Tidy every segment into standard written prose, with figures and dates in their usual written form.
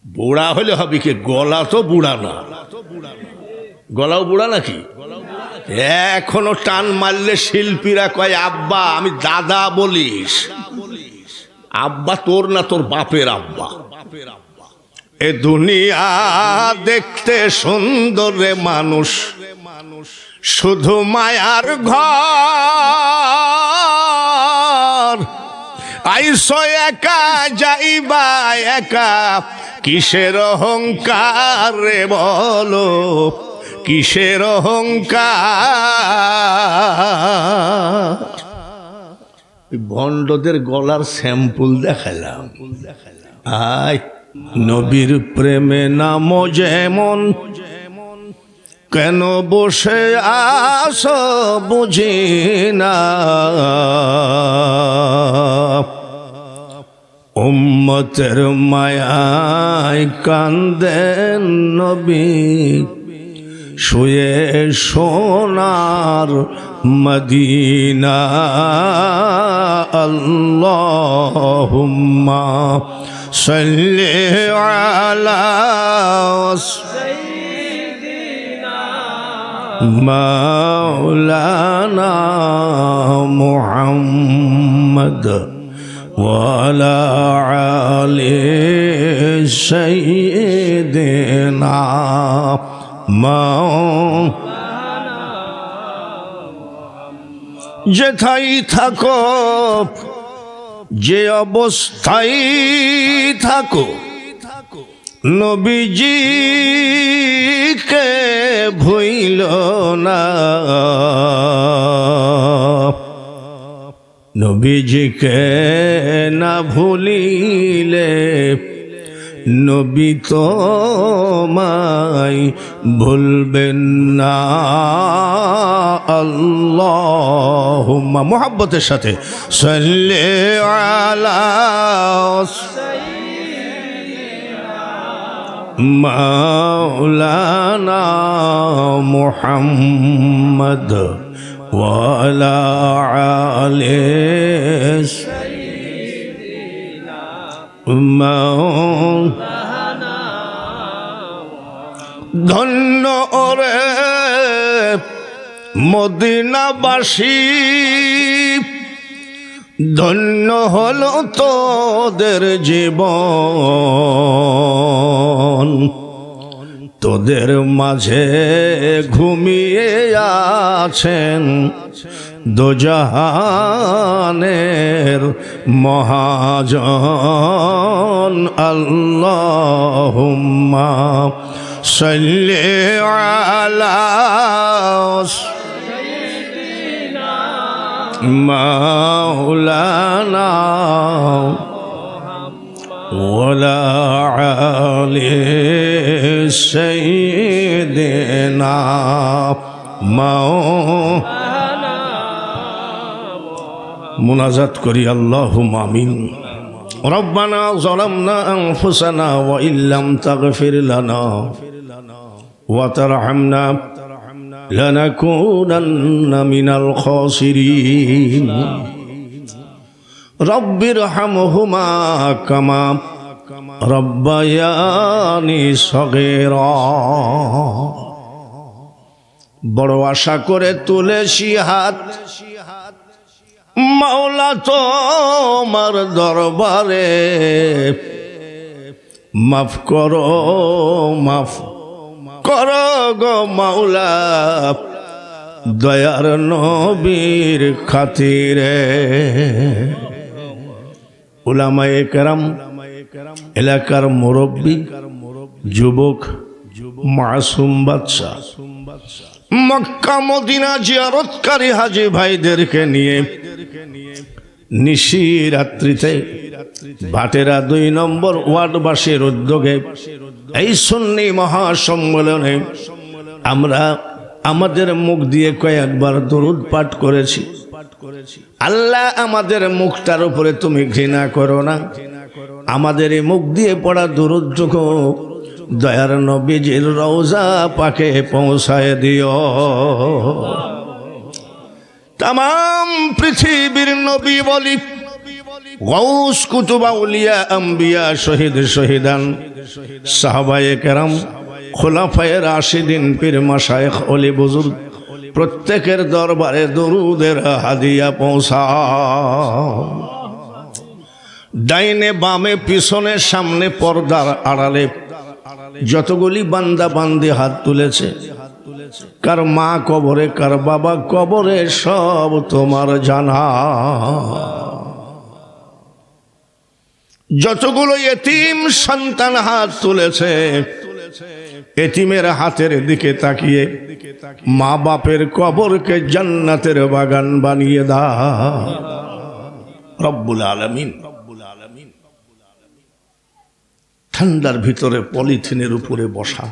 বুড়া হলে হবে কি, গলা তো বুড়া না, গলাও বুড়া নাকি? এখনো টান মারলে শিল্পীরা কয় আব্বা, আমি দাদা বলিস। আব্বা তোর না, তোর বাপের আব্বা। এ দুনিয়া দেখতে সুন্দর রে মানুষ, শুধু মায়ার ঘর। আইসো একা যাইবা একা, কিসের অহংকার রে বলো, কিসের অহংকার। ভণ্ডদের গলার স্যাম্পল দেখালাম। আয় নবীর প্রেমে নাম যেমন, কেন বসে আসো বুঝি না। উম্মতের মায়ায় কান্দেন নবী, শুয়ে সোনার মদিনা। আল্লাহুম্মা সাল্লি আলা সাইয়্যিদিনা মাওলানা মুহাম্মদ ওয়া আলা আলি সাইয়্যিদিনা যেথাই থাকো, যে অবস্থায় থাকো, নবীজিকে ভুইল না। নবীজিকে না ভুলিলে নবী তোমায় ভুলবেন না। আল্লাহুম্মা মুহাব্বতের সাথে সাল্লি আলা মাওলানা মুহাম্মদ ওয়া আলা আলি ধন্য ওরে মদিনাবাসী, ধন্য হলো তোদের জীবন। তোদের মাঝে ঘুমিয়ে আছেন দোজাহানের মহাজন। আল্লাহুম্মা সাল্লি আলা সাইয়্যিদিনা মাওলানা ওয়া আলা আলি সাইয়্যিদিনা মাওলানা। মুনাজাত করি আল্লাহুম্মা আমিন। রব্বানা যালামনা আনফুসানা ওয়া ইল্লাম তাগফির লানা ওয়া তারহামনা লানাকুনান্না মিনাল খাসিরিন। রব্বিরহামহুমা কামা রব্বায়ানি সগীরা। বড় আশা করে তুলেছি হাত, মাওলা তোমার দরবারে, মাফ করো, মাফ করো গো মাওলা, দয়ার নবীর খাতিরে। উলামায়ে কেরাম, এলাকার মুরব্বী, যুবক, মাসুম বাচ্চা, মক্কা মদিনা জিয়ারতকারী হাজী ভাইদেরকে নিয়ে নিশি রাত্রিতে ভাটেরা ২ নম্বর ওয়ার্ডবাসীর উদ্যোগে এই সুন্নি মহাসম্মেলনে আমরা আমাদের মুখ দিয়ে কয়েকবার দরুদ পাঠ করেছি। আল্লাহ, আমাদের মুখটার উপরে তুমি ঘৃণা করো না। আমাদের এই মুখ দিয়ে পড়া দরুদ যুগ দয়ার নবীজির রওজা পাকে পৌঁছায় দিও। তামাম পৃথিবীর নবী বলি গাউস কুতুব আউলিয়া আম্বিয়া শহীদ শহীদান সাহাবায়ে কেরাম খোলাফায়ে রাশিদিন পীর মাশায়েখ ওলি বুজুর্গ প্রত্যেকের দরবারে দরুদের হাদিয়া পৌঁছাও। ডাইনে বামে পিছনে সামনে পর্দার আড়ালে যতগুলি বান্দা বান্দি হাত তুলেছে, কার মা কবরে কার বাবা কবরে, সব তোমার জানা। যতগুলো এতিম সন্তান হাত তুলেছে, এতিমের হাতের দিকে তাকিয়ে মা বাপের কবরকে জান্নাতের বাগান বানিয়ে দাও রব্বুল আলামিন। ঠান্ডার ভিতরে পলিথিনের উপরে বসা,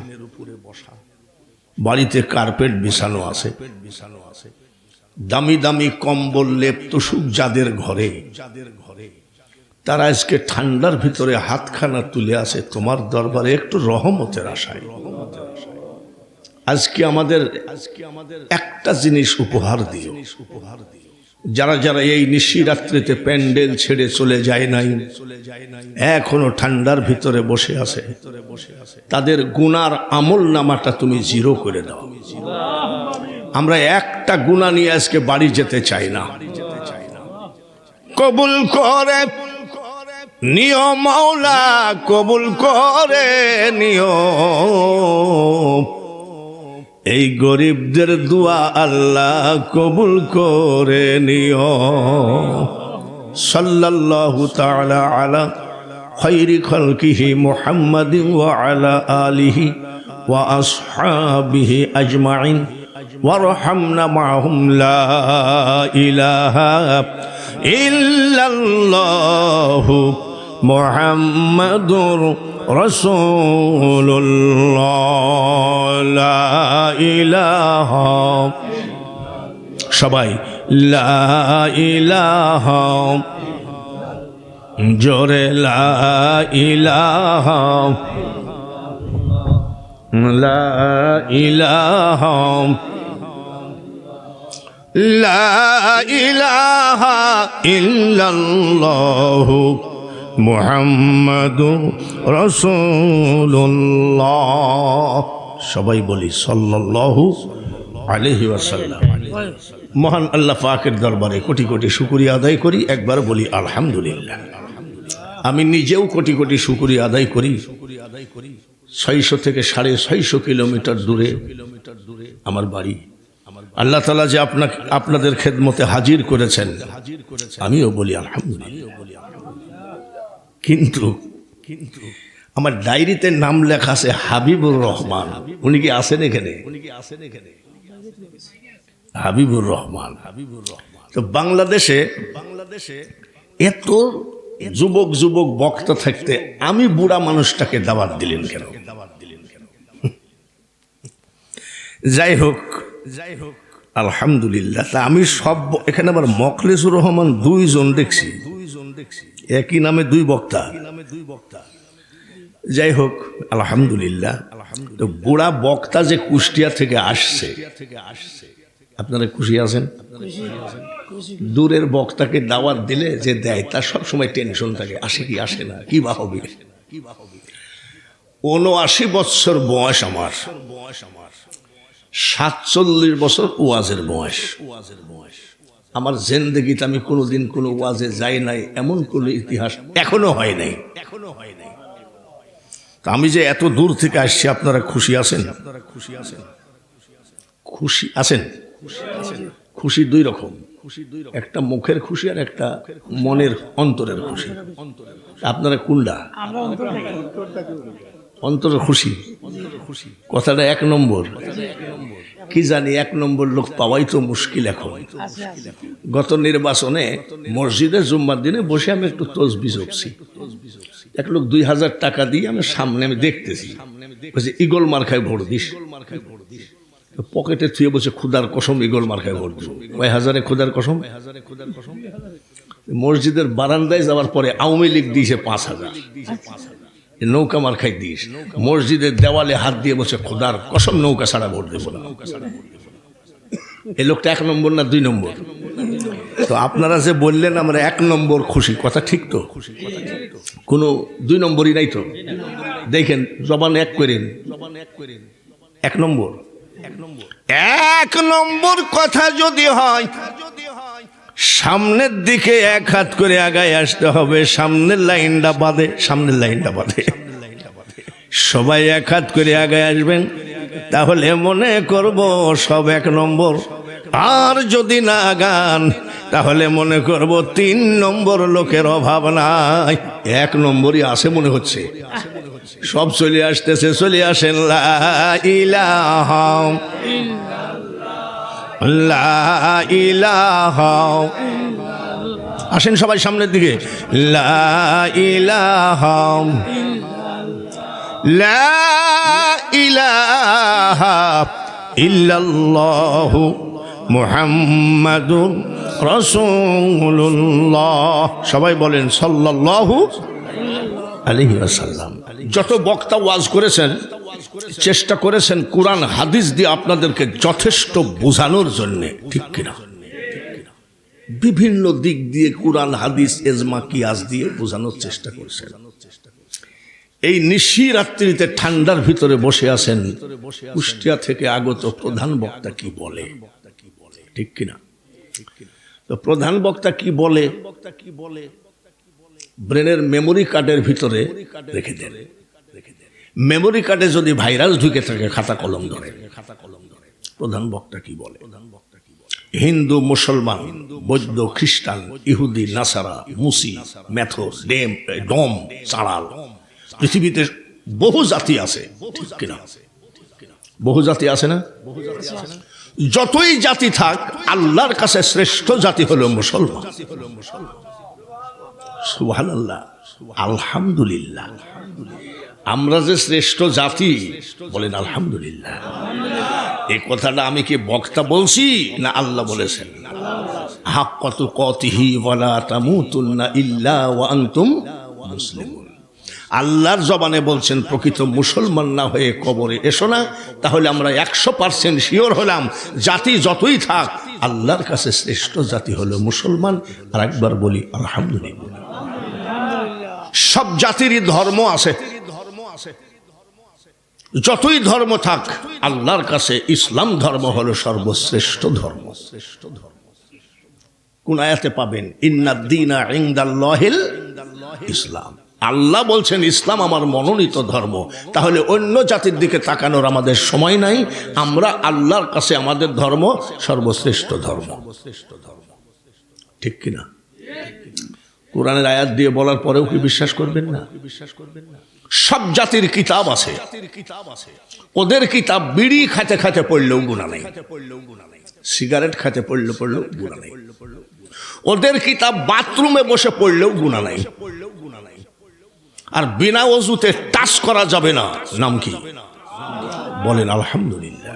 বাড়িতে কার্পেট বিছানো আছে, দামি দামি কম্বল লেপ তোষক যাদের ঘরে, তারা আজকে ঠান্ডার ভিতরে হাতখানা তুলে আছে তোমার দরবারে একটু রহমতের আশায়। আজকে আমাদের একটা জিনিস উপহার দিও। যারা যারা এই নিশিরাত্রিতে প্যান্ডেল ছেড়ে চলে যায় নাই, এখনো ঠান্ডার ভিতরে বসে আছে, তাদের গুনার আমল নামাটা তুমি জিরো করে দাও। আমরা একটা গুনাহ নিয়ে আজকে বাড়ি যেতে চাই না। কবুল করে নিও মাওলা, কবুল করে নিও এই গরিবদের দোয়া আল্লাহ কবুল করে নিও। সাল্লাল্লাহু তাআলা আলা খায়রি খালকিহি মুহাম্মাদিন ওয়া আলা আলিহি ওয়া আসহাবিহি আজমাইন ওয়ারহামনা মাআহুম লা ইলাহা ইল্লাল্লাহু মুহাম্মাদুর রাসূলুল্লাহ লা ইলাহা, সবাই লা ইলাহা, জোরে লা ইলাহা, লা ইলাহা, লা ইলাহা ইল্লাল্লাহু মুহাম্মাদুর রাসূলুল্লাহ। সবাই বলি সাল্লাল্লাহু আলাইহি ওয়াসাল্লাম। মহান আল্লাহ পাকের দরবারে কোটি কোটি শুকরিয়া আদায় করি, একবার বলি আলহামদুলিল্লাহ। আমি নিজেও কোটি কোটি শুকরিয়া আদায় করি। 600 থেকে 650 কিলোমিটার দূরে আমার বাড়ি। আল্লাহ তাআলা যে আপনাদের খেদমতে হাজির করেছেন, আমিও বলি আলহামদুলিল্লাহ। কিন্তু আমার ডায়েরিতে নাম লেখা আছে হাবিবুর রহমান। উনি কি আছেন এখানে? হাবিবুর রহমান। তো বাংলাদেশে এত যুবক যুবক বক্তা থাকতে আমি বুড়া মানুষটাকে দাওয়াত দিলেন কেন? যাই হোক আলহামদুলিল্লাহ। তা আমি সব এখানে আবার মখলেসুর রহমান 2 জন দেখছি, একই নামে 2 বক্তা। যাই হোক আলহামদুলিল্লাহ। তো বুড়া বক্তা যে কুষ্টিয়া থেকে আসছে, আপনারা খুশি আছেন? দূরের বক্তাকে দাওয়াত দিলে যে দেয় তার সবসময় টেনশন থাকে, আসে কি আসে না, কি বা হবে। 79 বছর বয়স আমার, 47 বছর ওয়াজের বয়স। আমার জিন্দেগিতে আমি কোনোদিন কোনো ওয়াজে যাই নাই, এমন কোনো ইতিহাস এখনো হয় নাই। তা আমি যে এত দূর থেকে আসছি, আপনারা খুশি আছেন? খুশি আছেন? খুশি 2 রকম, একটা মুখের খুশি আর একটা মনের অন্তরের খুশি। আপনারা কোনটা? অন্তরের খুশি। কথাটা 1 নম্বর। কি জানি 1 নম্বর লোক পাওয়াই তো মুশকিল এখন। গত নির্বাচনে মসজিদে জুম্মার দিনে বসে আমি একটু তসবিহ পড়ছি। এক লোক 2000 টাকা দিয়ে আমি সামনে আমি দেখতেছি, বলছে ইগল মার্কায় ভোট দিস। পকেটে থুয়ে বসে খুদার কসম ইগল মার্কায় ভোট দিব। কয় হাজারে খুদার কসম। মসজিদের বারান্দায় যাওয়ার পরে আওয়ামী লীগ দিয়েছে 5000, নৌকা মার্কায় দিস। মসজিদের দেওয়ালে হাত দিয়ে বসে খোদার কসম নৌকা ছাড়া ভোট দেবো না। এই লোকটা 1 নম্বর না 2 নম্বর? তো আপনারা যে বললেন আমরা 1 নম্বর খুশি, কথা ঠিক তো? কোনো 2 নম্বরই নাই তো? দেখেন জবান এক করেন, 1 নম্বর 1 নম্বর কথা যদি হয়, সামনের দিকে 1 হাত করে আগায় আসতে হবে। সামনের লাইনটা বাদে, সবাই 1 হাত করে আগায় আসবেন, তাহলে মনে করব সব 1 নম্বর। আর যদি না গান তাহলে মনে করব 3 নম্বর লোকের অভাব নাই, 1 নম্বরই আছে মনে হচ্ছে। সব চলে আসতেছে, চলে আসেন। লা ইলাহা লা ইলাহা, আসেন সবাই সামনের দিকে। লা ইলাহা লা ইলাহা ইল্লাল্লাহু মুহাম্মাদুর রাসূলুল্লাহ। সবাই বলেন সাল্লাল্লাহু আলাইহি ওয়াসাল্লাম। যত বক্তা ওয়াজ করেছেন, চেষ্টা করেছেন কুরআন হাদিস দিয়ে আপনাদেরকে যথেষ্ট বোঝানোর জন্য, ঠিক কিনা? বিভিন্ন দিক দিয়ে কুরআন হাদিস এজমা কিয়াস দিয়ে বোঝানোর চেষ্টা করেছেন। এই নিশি রাত্রিতে ঠান্ডার ভিতরে বসে আছেন, কুষ্টিয়া থেকে আগত প্রধান বক্তা কি বলে, ঠিক কিনা? তো প্রধান বক্তা কি বলে ব্রেনের মেমোরি কার্ডের ভিতরে রেখে দেন। মেমোরি কার্ডে যদি ভাইরাস ঢুকে থাকে খাতা কলম ধরে। প্রধান বক্তা কি বলে? হিন্দু, মুসলমান, বৌদ্ধ, খ্রিস্টান, ইহুদি, নাসারা, মুসি, মেথর, ডম, চাড়াল, পৃথিবীতে বহু জাতি আছে, ঠিক কিনা? বহু জাতি আছে না? যতই জাতি থাক, আল্লাহর কাছে শ্রেষ্ঠ জাতি হলো মুসলমান। সুবহানাল্লাহ, আলহামদুলিল্লাহ। আমরা যে শ্রেষ্ঠ জাতি, বলেন আলহামদুলিল্লাহ। এই কথাটা আমি কি বক্তা বলছি না আল্লাহ বলেছেন? হাক্কাত তুকাতিহি ওয়ালা তামুতুন্না ইল্লা ওয়া আনতুম মুসলিমুন। আল্লাহর জবানে বলছেন, প্রকৃত মুসলমান না হয়ে কবরে এসো না। তাহলে আমরা 100% শিওর হলাম, জাতি যতই থাক আল্লাহর কাছে শ্রেষ্ঠ জাতি হলো মুসলমান। আর একবার বলি আলহামদুলিল্লাহ। সব জাতিরই ধর্ম আছে, যতই ধর্ম থাক আল্লাহর কাছে ইসলাম ধর্ম হলো সর্বশ্রেষ্ঠ ধর্ম। কোন আয়াতে পাবেন? ইন্নাদ দীনা ইনদাল্লাহিল ইসলাম। আল্লাহ বলছেন ইসলাম আমার মনোনীত ধর্ম। তাহলে অন্য জাতির দিকে তাকানোর আমাদের সময় নাই। আমরা আল্লাহর কাছে আমাদের ধর্ম সর্বশ্রেষ্ঠ ধর্ম, ঠিক কিনা? কোরআনের আয়াত দিয়ে বলার পরেও কি বিশ্বাস করবেন না? সব জাতির কিতাব আছে, ওদের কিতাব বিড়ি খাতে খাতে পড়লেও গুনাহ নাই, সিগারেট খাতে পড়লেও গুনাহ নাই। ওদের কিতাব বাথরুমে বসে পড়লেও গুনাহ নাই। আর বিনা ওযুতে টাচ করা যাবে না, নাম কি? বলেন আলহামদুলিল্লাহ।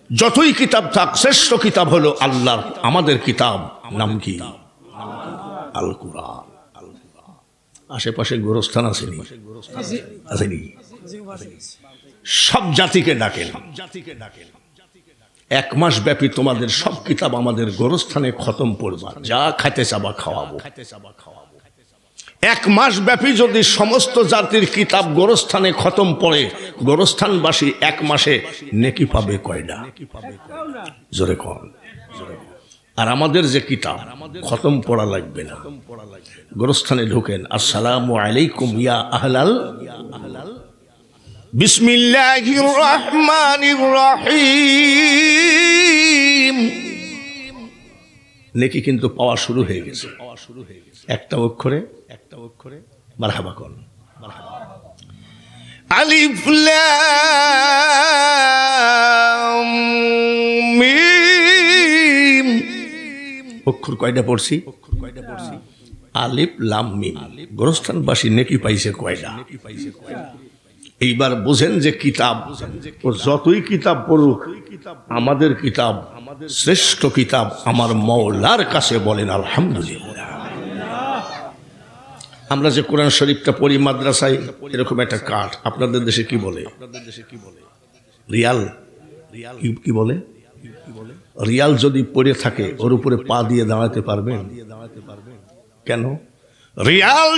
যতই কিতাব থাক, শ্রেষ্ঠ কিতাব হলো আল্লাহর আমাদের কিতাব, নাম কি? আল কুরআন। আশেপাশে গোরস্থান আসেনি? সব জাতিকে ডাকেন, 1 মাস ব্যাপী তোমাদের সব কিতাব আমাদের গোরস্থানে খতম পড়বা, যা খাইতে চাবা খাওয়াবো। 1 মাস ব্যাপী যদি সমস্ত জাতির কিতাব গোরস্থানে খতম পড়ে, গোরস্থানবাসী 1 মাসে নেকি পাবে কয়টা? জোরে কন। আর আমাদের যে কিতাব খতম পড়া লাগবে না, গোরস্থানে ঢোকেন, আসসালামু আলাইকুম ইয়া আহলাল বিসমিল্লাহির রহমানির রহিম, নেকি কিন্তু পাওয়া শুরু হয়ে গেছে। একটা অক্ষরে মারহাবা কোন। আলিফ লাম মিম। অক্ষর কয়টা পড়ছি? আলিফ লাম মিম। গোরস্থানবাসী নেকি পাইছে কয়টা? এইবার বুঝেন যে কিতাব, ও যতই কিতাব পড়ুক, আমাদের কিতাব শ্রেষ্ঠ কিতাব আমার মওলার কাছে। বলেন আলহামদুলিল্লাহ। আমরা যে কোরআন শরীফটা পড়ি মাদ্রাসায়, এরকম একটা কাঠ, আপনাদের দেশে কি বলে? রিয়াল কি বলে? রিয়াল যদি পড়ে থাকে ওর উপরে পা দিয়ে দাঁড়াতে পারবেন? কেন? রিয়াল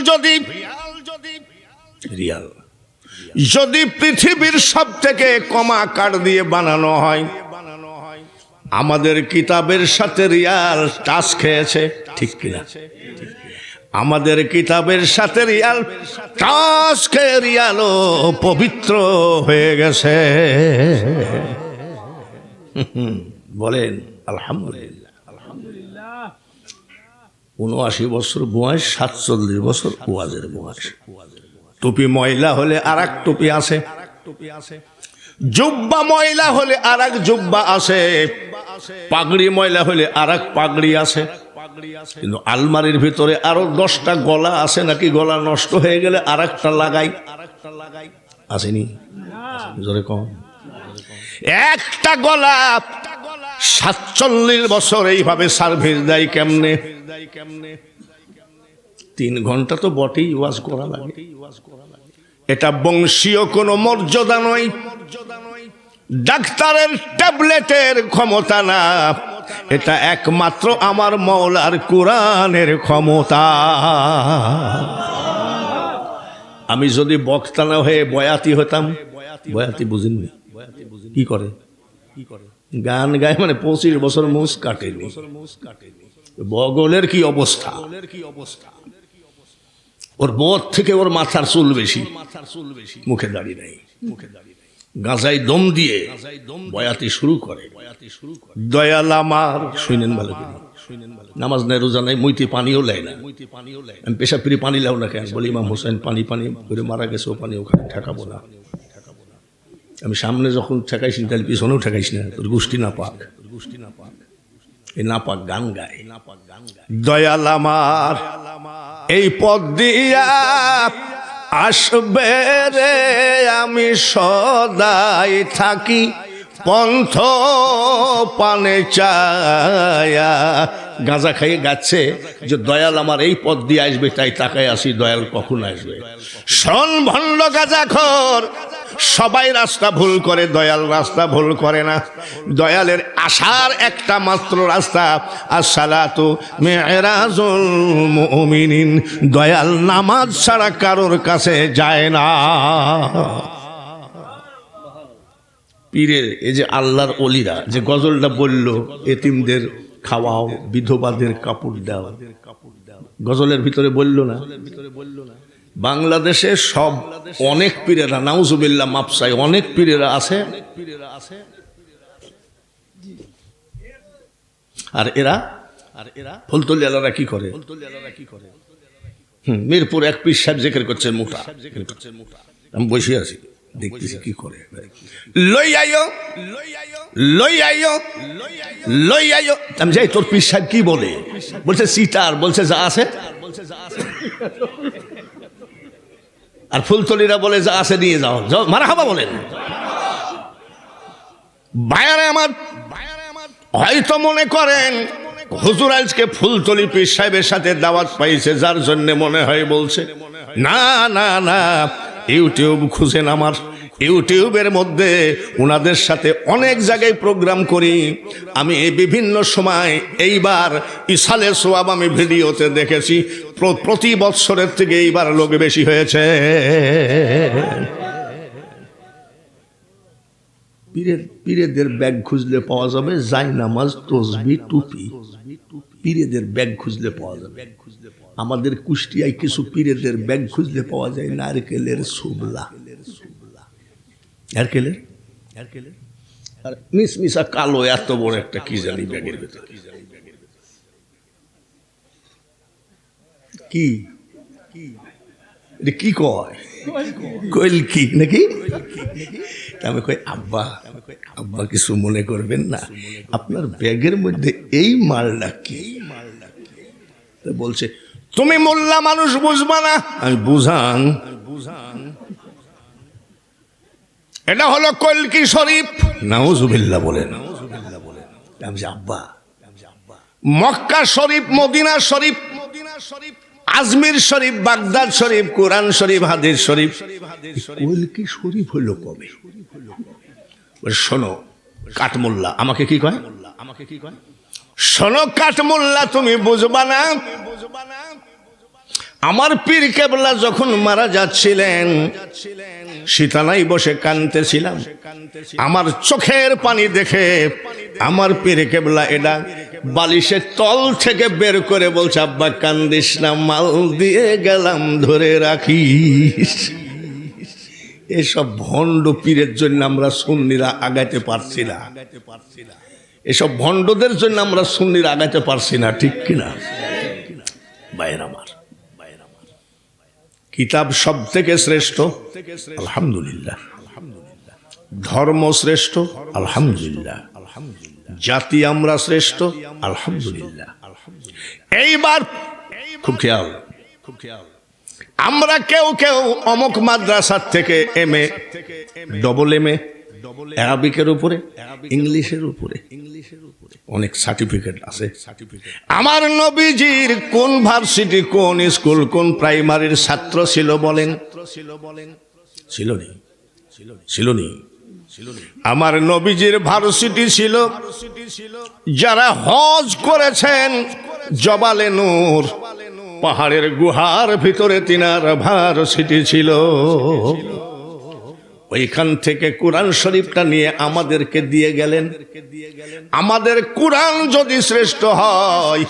যদি পৃথিবীর সব থেকে কমা কাঠ দিয়ে বানানো হয়, আমাদের কিতাবের সাথে রিয়াল টাচ খেয়েছে, ঠিক কিনা? আমাদের কিতাবের সাথে রিয়াল টাচ খেয়ে রিয়ালও পবিত্র হয়ে গেছে। বলেন আলহামদুলিল্লাহ। ৭৯ বছর বয়স, ৪৭ বছর ওয়াজের বয়স। টুপি ময়লা হলে আর এক টুপি আছে, জুব্বা ময়লা হলে আর এক জুব্বা আছে, পাগড়ি ময়লা হলে আর এক পাগড়ি আছে। কিন্তু আলমারির ভিতরে আরো 10টা গলা আছে, নাকি গলা নষ্ট হয়ে গেলে আর একটা লাগাই, আসেনি? জোরে কম। একটা গলা ৪৭ বছর এইভাবে সার্ভিস দেয় কেমনে? 3 ঘন্টা তো বটেই ওয়াজ করা লাগে। এটা বংশীয় কোনো মর্যাদা নয়, ডাক্তারের ট্যাবলেটের ক্ষমতা না, এটা একমাত্র আমার মওলার কোরআনের ক্ষমতা। আমি যদি বক্তা না হয়ে বয়াতি হতাম, বয়াতি বুঝেননি কি করে? গান গায়, মানে 25 বছর মুস কাটেনি। বগলের কি অবস্থা, ওর বোধ থেকে ওর মাথার চুল বেশি, মুখে দাড়ি নাই, গাঁজায় দম দিয়ে বয়াতি শুরু করে। দয়াল আমার, শুনেন ভালো করে, নামাজ নাই, রোজা নাই, মুইতে পানিও লেয় না। আমি পেশাব ফিরে পানি লাও না কেন? বলি ইমাম হোসেন পানি করে মারা গেছে, ও পানি ওখানে ঠেকাবো না। আমি সামনে যখন ঠেকাইছি তাহলে পিছনেও ঠেকাইছি না, তোর গোষ্ঠী না পাক, এই না পাক গান গায়। দয়াল আমার এই পথ দিয়া আসবে রে, আমি সদাই থাকি পন্থ পানে চায়া। গাঁজা খাইয়ে গাচ্ছে যে দয়াল আমার এই পথ দিয়ে আসবে, তাই তাকায় আসি দয়াল কখন আসবে। শোন ভণ্ড গাঁজাখোর, সবাই রাস্তা ভুল করে, দয়াল রাস্তা ভুল করে না। দয়ালের আসার একটা মাত্র রাস্তা, আসসালাতু মিরাজুল মুমিনিন। দয়াল নামাজ ছাড়া কারোর কাছে যায় না। পীরের এই যে আল্লাহর ওলিরা যে গজলটা বলল, এতিমদের খাওয়াও, বিধবাদের কাপড় দাও, গজলের ভিতরে বলল না? বাংলাদেশে সব অনেক পীরেরা, নাউজুবিল্লাহ মাপসাই, অনেক পীরেরা আছে, আর এরা ফুলতলি আলারা কি করে? মিরপুর এক পীর সাহেব জিকির করছে মোটা, আমি বসে আছি দেখতেছি কি করে। লই আইও আমি যাই, তোর পীর সাহেব কি বলে? বলছে সিটার, বলছে যা আছে। আর ফুলতলিরা বলে যা আছে নিয়ে যাও, মারহাবা বলেন। ভাইয়ারে আমার, হয়তো মনে করেন হুজুর আজকে ফুলতলি পীর সাহেবের সাথে দাওয়াত পাইছে, যার জন্য মনে হয় বলছে। না না না, ইউটিউব খুঁজেন, আমার ইউটিউবের মধ্যে ওনাদের সাথে অনেক জায়গায় প্রোগ্রাম করি আমি। বিভিন্ন সময় এইবার ইসালে সোয়াব আমি ভিডিওতে দেখেছি, প্রতি বৎসরের থেকে এইবার লোক বেশি হয়েছে। পীরেদের ব্যাগ খুঁজলে পাওয়া যাবে জায়নামাজ, তসবি, টুপি। পীরেদের ব্যাগ খুঁজলে পাওয়া যাবে। আমাদের কুষ্টিয়ায় কিছু পীরেদের ব্যাগ খুঁজলে পাওয়া যায় নারকেলের সুবলা, নারকেলের আর মিসমিসা কালো এত বড় একটা কি জানি ব্যাগের ভেতর। কি কি কয়? কইল কি নাকি? আমি কই আব্বা, আব্বা কিছু মনে করবেন না, আপনার ব্যাগের মধ্যে এই মালটা কি? বলছে তুমি মোল্লা মানুষ বুঝবা না। আমি বুঝান, এটা হলো কলকি শরীফ। নাউজুবিল্লাহ বলেন। আমি আব্বা, মক্কা শরীফ, মদিনা শরীফ, আজমির শরীফ, বাগদাদ শরীফ, কোরআন শরীফ, হাদিস শরীফ, কলকি শরীফ হলো কবে? শোনো, কাঠমোল্লা আমাকে কি কয়? শোনো কাঠমোল্লা, তুমি বুঝবা না। আমার পীর কেবলা যখন মারা যাচ্ছিলেন, শীতানায় বসে কাঁদতেছিলাম। আমার চোখের পানি দেখে আমার পীর কেবলা এটা বালিশের তল থেকে বের করে বলছে, আব্বা কান্দিস না, মাল দিয়ে গেলাম ধরে রাখিস। এসব ভণ্ড পীরের জন্য আমরা সুন্নিরা আগাইতে পারছি না। এসব ভণ্ডদের জন্য আমরা সুন্নিরা আগাইতে পারছি না, ঠিক কিনা ভাইয়ের আমার? কিতাব সব থেকে শ্রেষ্ঠ, আলহামদুলিল্লাহ। ধর্ম শ্রেষ্ঠ, আলহামদুলিল্লাহ। জাতি আমরা শ্রেষ্ঠ, আলহামদুলিল্লাহ। এইবার খুব খেয়াল, আমরা কেউ কেউ অমুক মাদ্রাসার থেকে এমএ, ডবল এমএ, আরবিকের উপরে, ইংলিশের উপরে অনেক সার্টিফিকেট আছে। আমার নবীজির কোন ভার্সিটি, কোন স্কুল, কোন প্রাইমারির ছাত্র ছিল বলেন? ছিল নি? আমার নবীজির ভার্সিটি ছিল যারা হজ করেছেন জবালে নূর, পাহাড়ের গুহার ভিতরে তিনার ভার্সিটি ছিল। ওইখান থেকে কোরআন শরীফটা নিয়ে আমাদেরকে দিয়ে গেলেন। আমাদের কোরআন যদি শ্রেষ্ঠ হয়,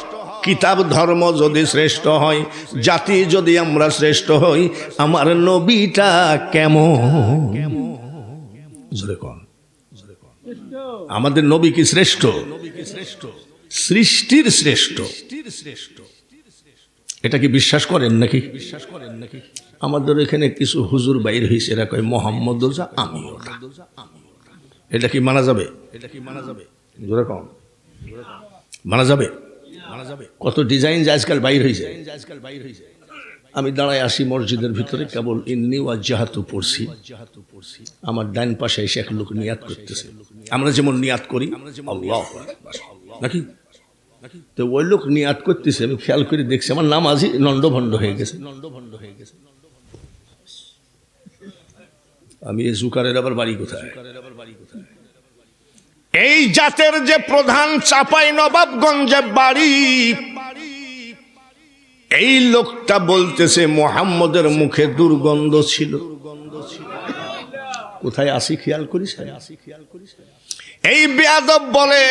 কিতাব ধর্ম যদি শ্রেষ্ঠ হয়, জাতি যদি আমরা শ্রেষ্ঠ হই, আমার নবীটা কেমন? আমাদের নবী কি শ্রেষ্ঠ? সৃষ্টির শ্রেষ্ঠ। এটা কি বিশ্বাস করেন নাকি? আমাদের এখানে কিছু হুজুর বাইর হয়েছে, এরা কয় মোহাম্মদ যা আমিও তা। এটা কি মানা যাবে? জোরে কম মানা যাবে? কত ডিজাইন আজকাল বাইর হয়েছে। আমি দাঁড়ায় আসি মসজিদের ভিতরে, কেবল ইন্নী ওয়াজ্জাহাতু পড়ছি, আমার ডান পাশে এসে এক লোক নিয়াত করতেছে। আমরা যেমন নিয়াত করি আল্লাহ নাকি, তো ওই লোক নিয়াত করতেছে, আমি খেয়াল করে দেখছি আমার নামাজই নন্ডভণ্ড হয়ে গেছে। আমি এই জুকারের আবার বাড়ি কোথায়? এই জাতের যে প্রধান চাপাই নবাবগঞ্জে বাড়ি, এই লোকটা বলতেছে মুহাম্মদের মুখে দুর্গন্ধ ছিল। কোথায় আসি খেয়াল করিস? এই বেয়াদব বলে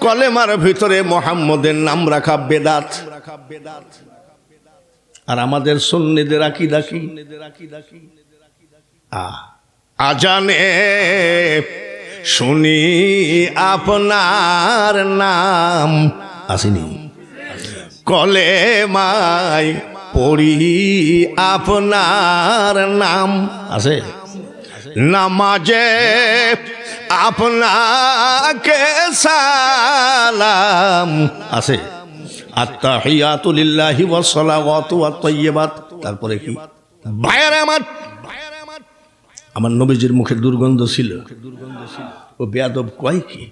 কলেমার ভিতরে মুহাম্মদের নাম রাখা বেদাত। আর আমাদের সুন্নিদের আকীদা কি? আজানে শুনি আপনার নাম, আসেনি? কলেমায় পড়ি আপনার নাম, আছে? নামাজে আপনাকে সালাম, আছে? আত্তাহিয়াতু লিল্লাহি ওয়াস সালাওয়াতু ওয়াত তাইয়্যিবাত। তারপরে কি? ভাইয়ের আমার নবীজির মুখে দুর্গন্ধ ছিল। ও বেয়াদব কয় কি?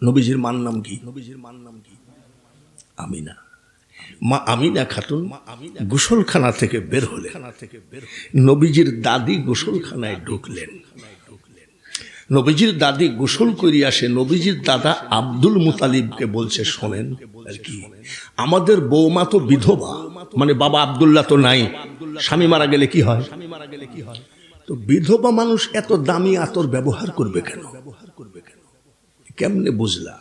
নবীজির মার নাম কি? আমিনা। মা আমিনা খাতুন গোসলখানা থেকে বের হলেন। নবীজির দাদি গোসলখানায় ঢুকলেন। নবীজির দাদি গোসল করিয়া আসে নবীজির দাদা আব্দুল মুতালিবকে বলছে, শোনেন আর কি, আমাদের বৌমা তো বিধবা, মানে বাবা আব্দুল্লাহ তো নাই, স্বামী মারা গেলে কি হয়? তো বিধবা মানুষ এত দামি আতর ব্যবহার করবে কেন? কেমনে বুঝলা?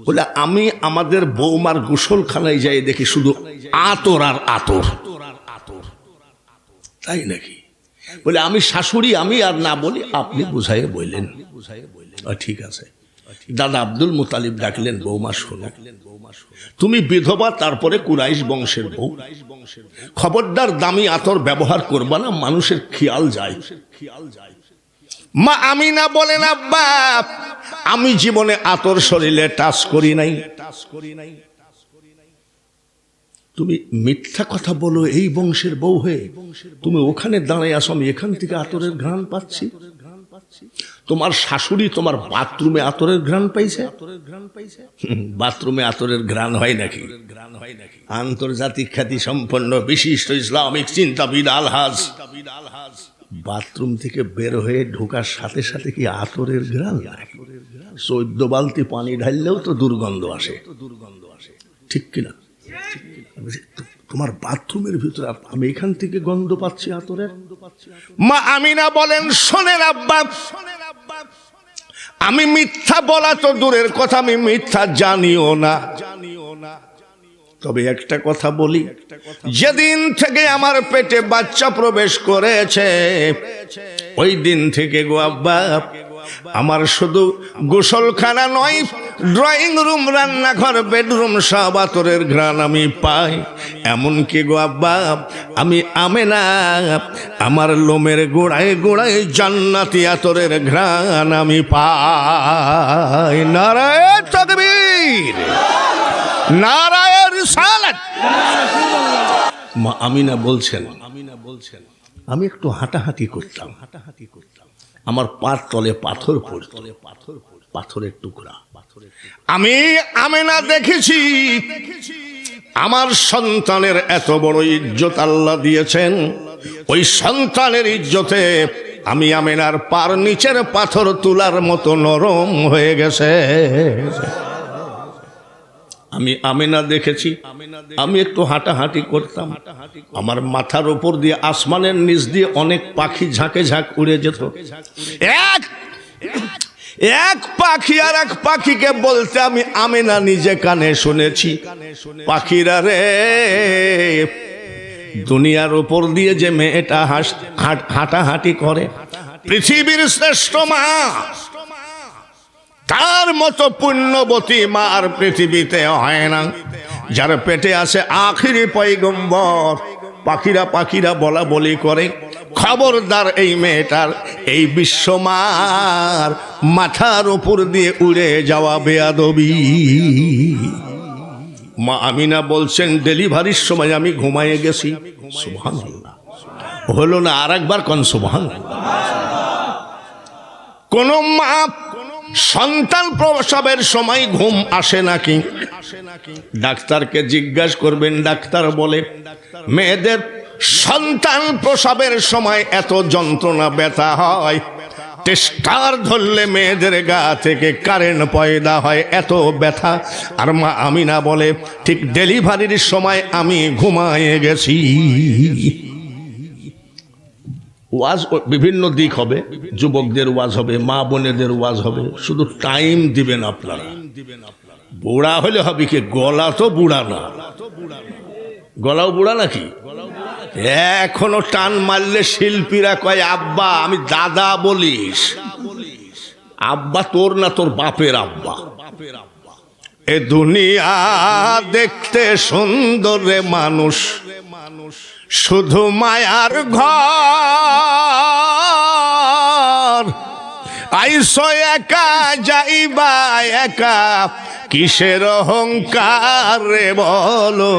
বলে আমি আমাদের বৌমার গোসলখানায় যাই দেখি শুধু আতর আর আতর। তাই নাকি? বলে আমি শাশুড়ি, আমি আর না বলি, আপনি বুঝাই বললেন। ঠিক আছে। দাদা আব্দুল মুতালিব ডাকলেন, বৌমা শোনো, তুমি বিধবা, তারপরে কুরাইশ বংশের বউ, খবরদার দামি আতর ব্যবহার করবা না, মানুষের খেয়াল যায়। মা আমিনা বলেন, আব্বা আমি জীবনে আতর শরীরে টাচ করি নাই। তুমি মিথ্যা কথা বলো এই বংশের বউ হয়ে, তুমি ওখানে দাঁড়ায় আসো, আমি এখান থেকে আতরের ঘ্রাণ পাচ্ছি। তোমার শাশুড়ি তোমার বাথরুমে আতরের ঘ্রাণ পাইছে? বাথরুমে আতরের ঘ্রাণ হয় নাকি? আন্তর্জাতিক খ্যাতি সম্পন্ন বিশিষ্ট ইসলামিক চিন্তাবিদ আলহাজ বাথরুম থেকে বের হয়ে ঢোকার সাথে সাথে কি আতরের ঘ্রাণ লাগে? 14 বালতি পানি ঢাললেও তো দুর্গন্ধ আসে, ঠিক কিনা? তোমার বাথরুমের ভিতরে আমি এখান থেকে গন্ধ পাচ্ছি আতরের। মা আমিনা বলেন, শোনেন আব্বা, আমি মিথ্যা বলা তো দূরের কথা, আমি মিথ্যা জানিও না। তবে একটা কথা বলি, যেদিন থেকে আমার পেটে বাচ্চা প্রবেশ করেছে ওই দিন থেকে গো আব্বা, আমার শুধু গোসলখানা নয়, ড্রয়িং রুম, রান্নাঘর, বেডরুম সব আতরের ঘ্রাণ আমি পাই। এমনকি গো আব্বা, আমি আমেনা, আমার লোমের গোড়ায় গোড়ায় জান্নাতি আতরের ঘ্রাণ আমি পাই। নারায়ে তাকবীর, নারায়ে রিসালাত। মা আমিনা বলছেন, আমি একটু হাঁটাহাঁটি করতাম, আমার পার তলে পাথর পড়ত, পাথরের টুকরা। আমি আমিনা দেখেছি আমার সন্তানের এত বড় ইজ্জত আল্লাহ দিয়েছেন, ওই সন্তানের ইজ্জতে আমি আমিনার পার নিচের পাথর তুলার মতো নরম হয়ে গেছে। আমি আমিনা দেখেছি, আমি একটু হাঁটাহাঁটি করতাম, আমার মাথার উপর দিয়ে আসমানের নিচ দিয়ে অনেক পাখি ঝাঁকে ঝাঁক উড়ে যেত। এক পাখি আর এক পাখিকে বলতে আমি আমিনা নিজে কানে শুনেছি, পাখিরা রে, দুনিয়ার উপর দিয়ে যে মেয়েটা হাঁটাহাঁটি করে, পৃথিবীর শ্রেষ্ঠ মা, তার মতো পুণ্যবতী মা আর পৃথিবীতে হয় না। যার পেটে আছে আখিরি পয়গম্বর, পাখিরা বলা বলি করে, খবরদার এই মেয়েটার, এই বিশ্বমার মাথার উপর দিয়ে উড়ে যাওয়া বেয়াদবি। মা আমিনা বলছেন, ডেলিভারির সময় আমি ঘুমায়ে গেছি। সুবহানাল্লাহ, হলো না? আর একবার কোন সুবহানাল্লাহ। কোন মা সন্তান প্রসবের সময় ঘুম আসে নাকি? ডাক্তারকে জিজ্ঞাসা করবেন, ডাক্তার বলে মেয়েদের সন্তান প্রসবের সময় এত যন্ত্রণা ব্যথা হয়, টেস্টার ধরলে মেয়েদের গা থেকে কারেন্ট পয়দা হয়, এত ব্যথা। আর মা আমিনা বলে, ঠিক ডেলিভারির সময় আমি ঘুমায়ে গেছি। ওয়াজ বিভিন্ন দিক হবে, যুবকদের ওয়াজ হবে, মা বোনেদের ওয়াজ হবে, শুধু টাইম দিবেন আপনারা। বুড়া হলে হবে কি, গলা তো বুড়া না, গলাও বুড়া নাকি? এখনো টান মারলে শিল্পীরা কয় আব্বা, আমি দাদা বলিস। আব্বা তোর না, তোর বাপের আব্বা। এ দুনিয়া দেখতে সুন্দর রে মানুষ, শুধু মায়ার ঘর, আইসো একা যাইবা একা, কিসের অহংকার রে বলো,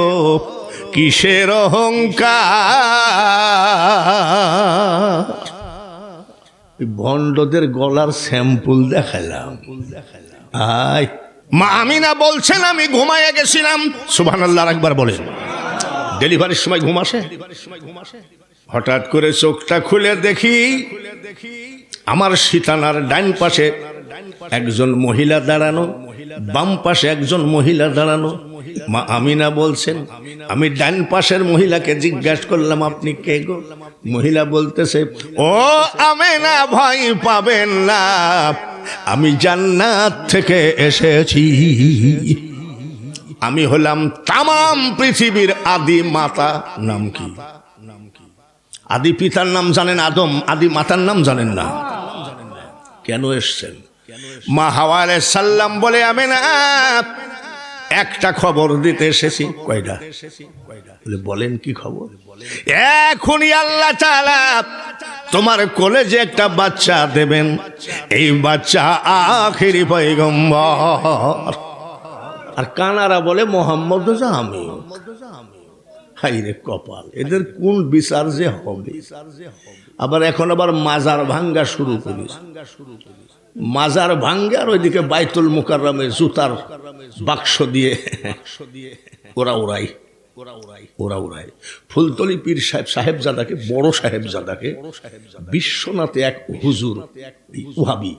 কিসের অহংকার। ভণ্ডদের গলার স্যাম্পল দেখালাম। আয় মা আমিনা বলছেন, আমি ঘুমাইয়া গেছিলাম। সুবহানাল্লাহ একবার বলেন। ডেলিভারির সময় ঘুম আসে? হঠাৎ করে চোখটা খুলে দেখি আমার সিতানার ডান পাশে একজন মহিলা দাঁড়ানো, বাম পাশে একজন মহিলা দাঁড়ানো। মা আমিনা বলছেন, আমি ডান পাশের মহিলাকে জিজ্ঞাসা করলাম, আপনি কে গো? মহিলা বলতেছে, ও আমিনা, ভয় পাবেন না, আমি জান্নাত থেকে এসেছি। আমি হলাম তামাম পৃথিবীর আদি মাতা। নাম কি? আদি পিতার নাম জানেন আদম, আদি মাতার নাম জানেন না? কেন এসছেন? মা হাওয়া আলাইহিস সালাম বলে, আমিনা একটা খবর দিতে এসেছি। কয়টা? বলেন কি খবর? এখনই আল্লাহ তাআলা তোমার কোলে যে একটা বাচ্চা দেবেন, এই বাচ্চা আখিরি পয়গম্বর। আর কানারা বলে মোহাম্মদ জামি। হাইরে কপাল, এদের কোন বিচার যে হবে। আবার এখন আবার মাজার ভাঙ্গা শুরু করিস, মাজার ভাঙ্গে আর ওইদিকে বাইতুল মুকাররমে জুতার বাক্স দিয়ে ওরা ওরাই। ওরা উড়ায়। ফুলতলি পীর সাহেবজাদাকে, বড় সাহেবজাদাকে বিশ্বনাথে এক হুজুর ওয়াহাবি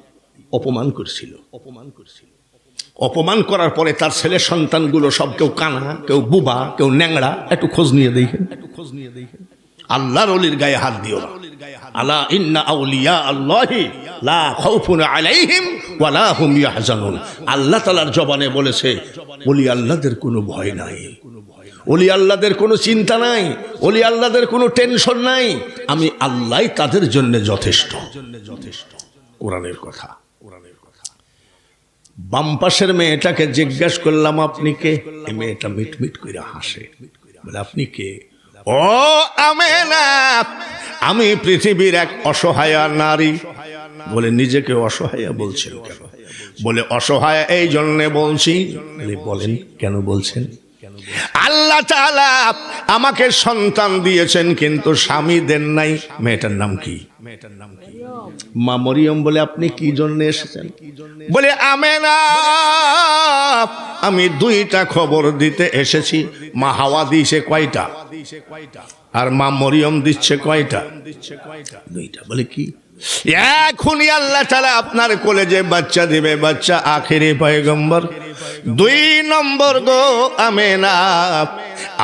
অপমান করছিল। অপমান করার পরে তার ছেলে সন্তানগুলো সব কেউ কানা, কেউ বুবা, কেউ ন্যাংড়া। একটু খোঁজ নিয়ে দেখেন। আল্লাহর ওলির গায়ে হাত দিও না। আলা ইন্না আউলিয়া আল্লাহি লা খাউফুন আলাইহিম ওয়া লা হুম ইয়াহজানুন। আল্লাহ তাআলার জবানে বলেছে, ওলি আল্লাহদের কোনো ভয় নাই, ওলি আল্লাহদের কোনো চিন্তা নাই, ওলি আল্লাহদের কোনো টেনশন নাই। আমি আল্লাহই তাদের জন্য যথেষ্ট। কোরআনের কথা। বাম পাশের মেয়েটাকে জিজ্ঞাসা করলাম, আপনি কে? এই মেয়েটা মিটমিট করে হাসে, বলে আপনি কে? ও আমেনা, আমি পৃথিবীর এক অসহায়া নারী। বলে নিজেকে অসহায়া বলছেন কেন? বলে অসহায়া এই জন্যে বলছি। বলেন কেন বলছেন? আল্লাহ তাআলা আমাকে সন্তান দিয়েছেন কিন্তু স্বামী দেন নাই। মেয়েটার নাম কি? মা মরিয়ম। বলে আপনি কি জন্য এসেছেন? বলে আমেনা, আমি দুইটা খবর দিতে এসেছি। মা হাওয়া দিয়েছে কয়টা, আর মা মরিয়ম দিচ্ছে কয়টা? দুইটা। বলে কি? এখনই আল্লাহ তাআলা আপনার কলেজে বাচ্চা দিবে, বাচ্চা আখেরি পয়গম্বর। 2 নম্বর গো আমেনা,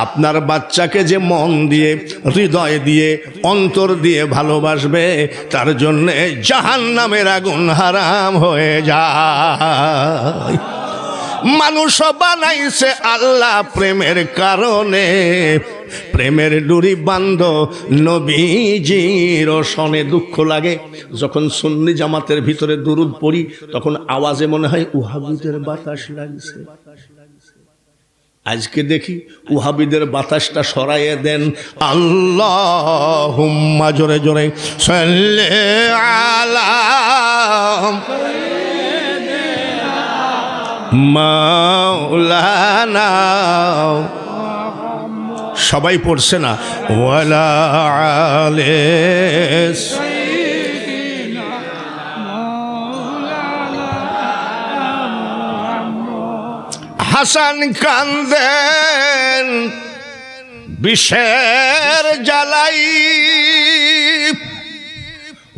আপনার বাচ্চাকে যে মন দিয়ে, হৃদয় দিয়ে, অন্তর দিয়ে ভালোবাসবে, তার জন্য জাহান্নামের আগুন হারাম হয়ে যায়। মানুষ বানাইছে আল্লাহ প্রেমের কারণে। প্রেমের ডুরি বান্ধ নবীজির শনে। দুঃখ লাগে যখন সুন্নি জামাতের ভিতরে দুরুদ পড়ি, তখন আওয়াজে মনে হয় ওয়াহাবিদের বাতাস লাগছে। আজকে দেখি ওয়াহাবিদের বাতাসটা সরাইয়ে দেন। আল্লাহুম্মা, জোরে জোরে সাল্লি আলা মাওলানা। সবাই পড়ছে না? ওয়ালা আলিস। হাসান কান্দেন বিষের জ্বালাই,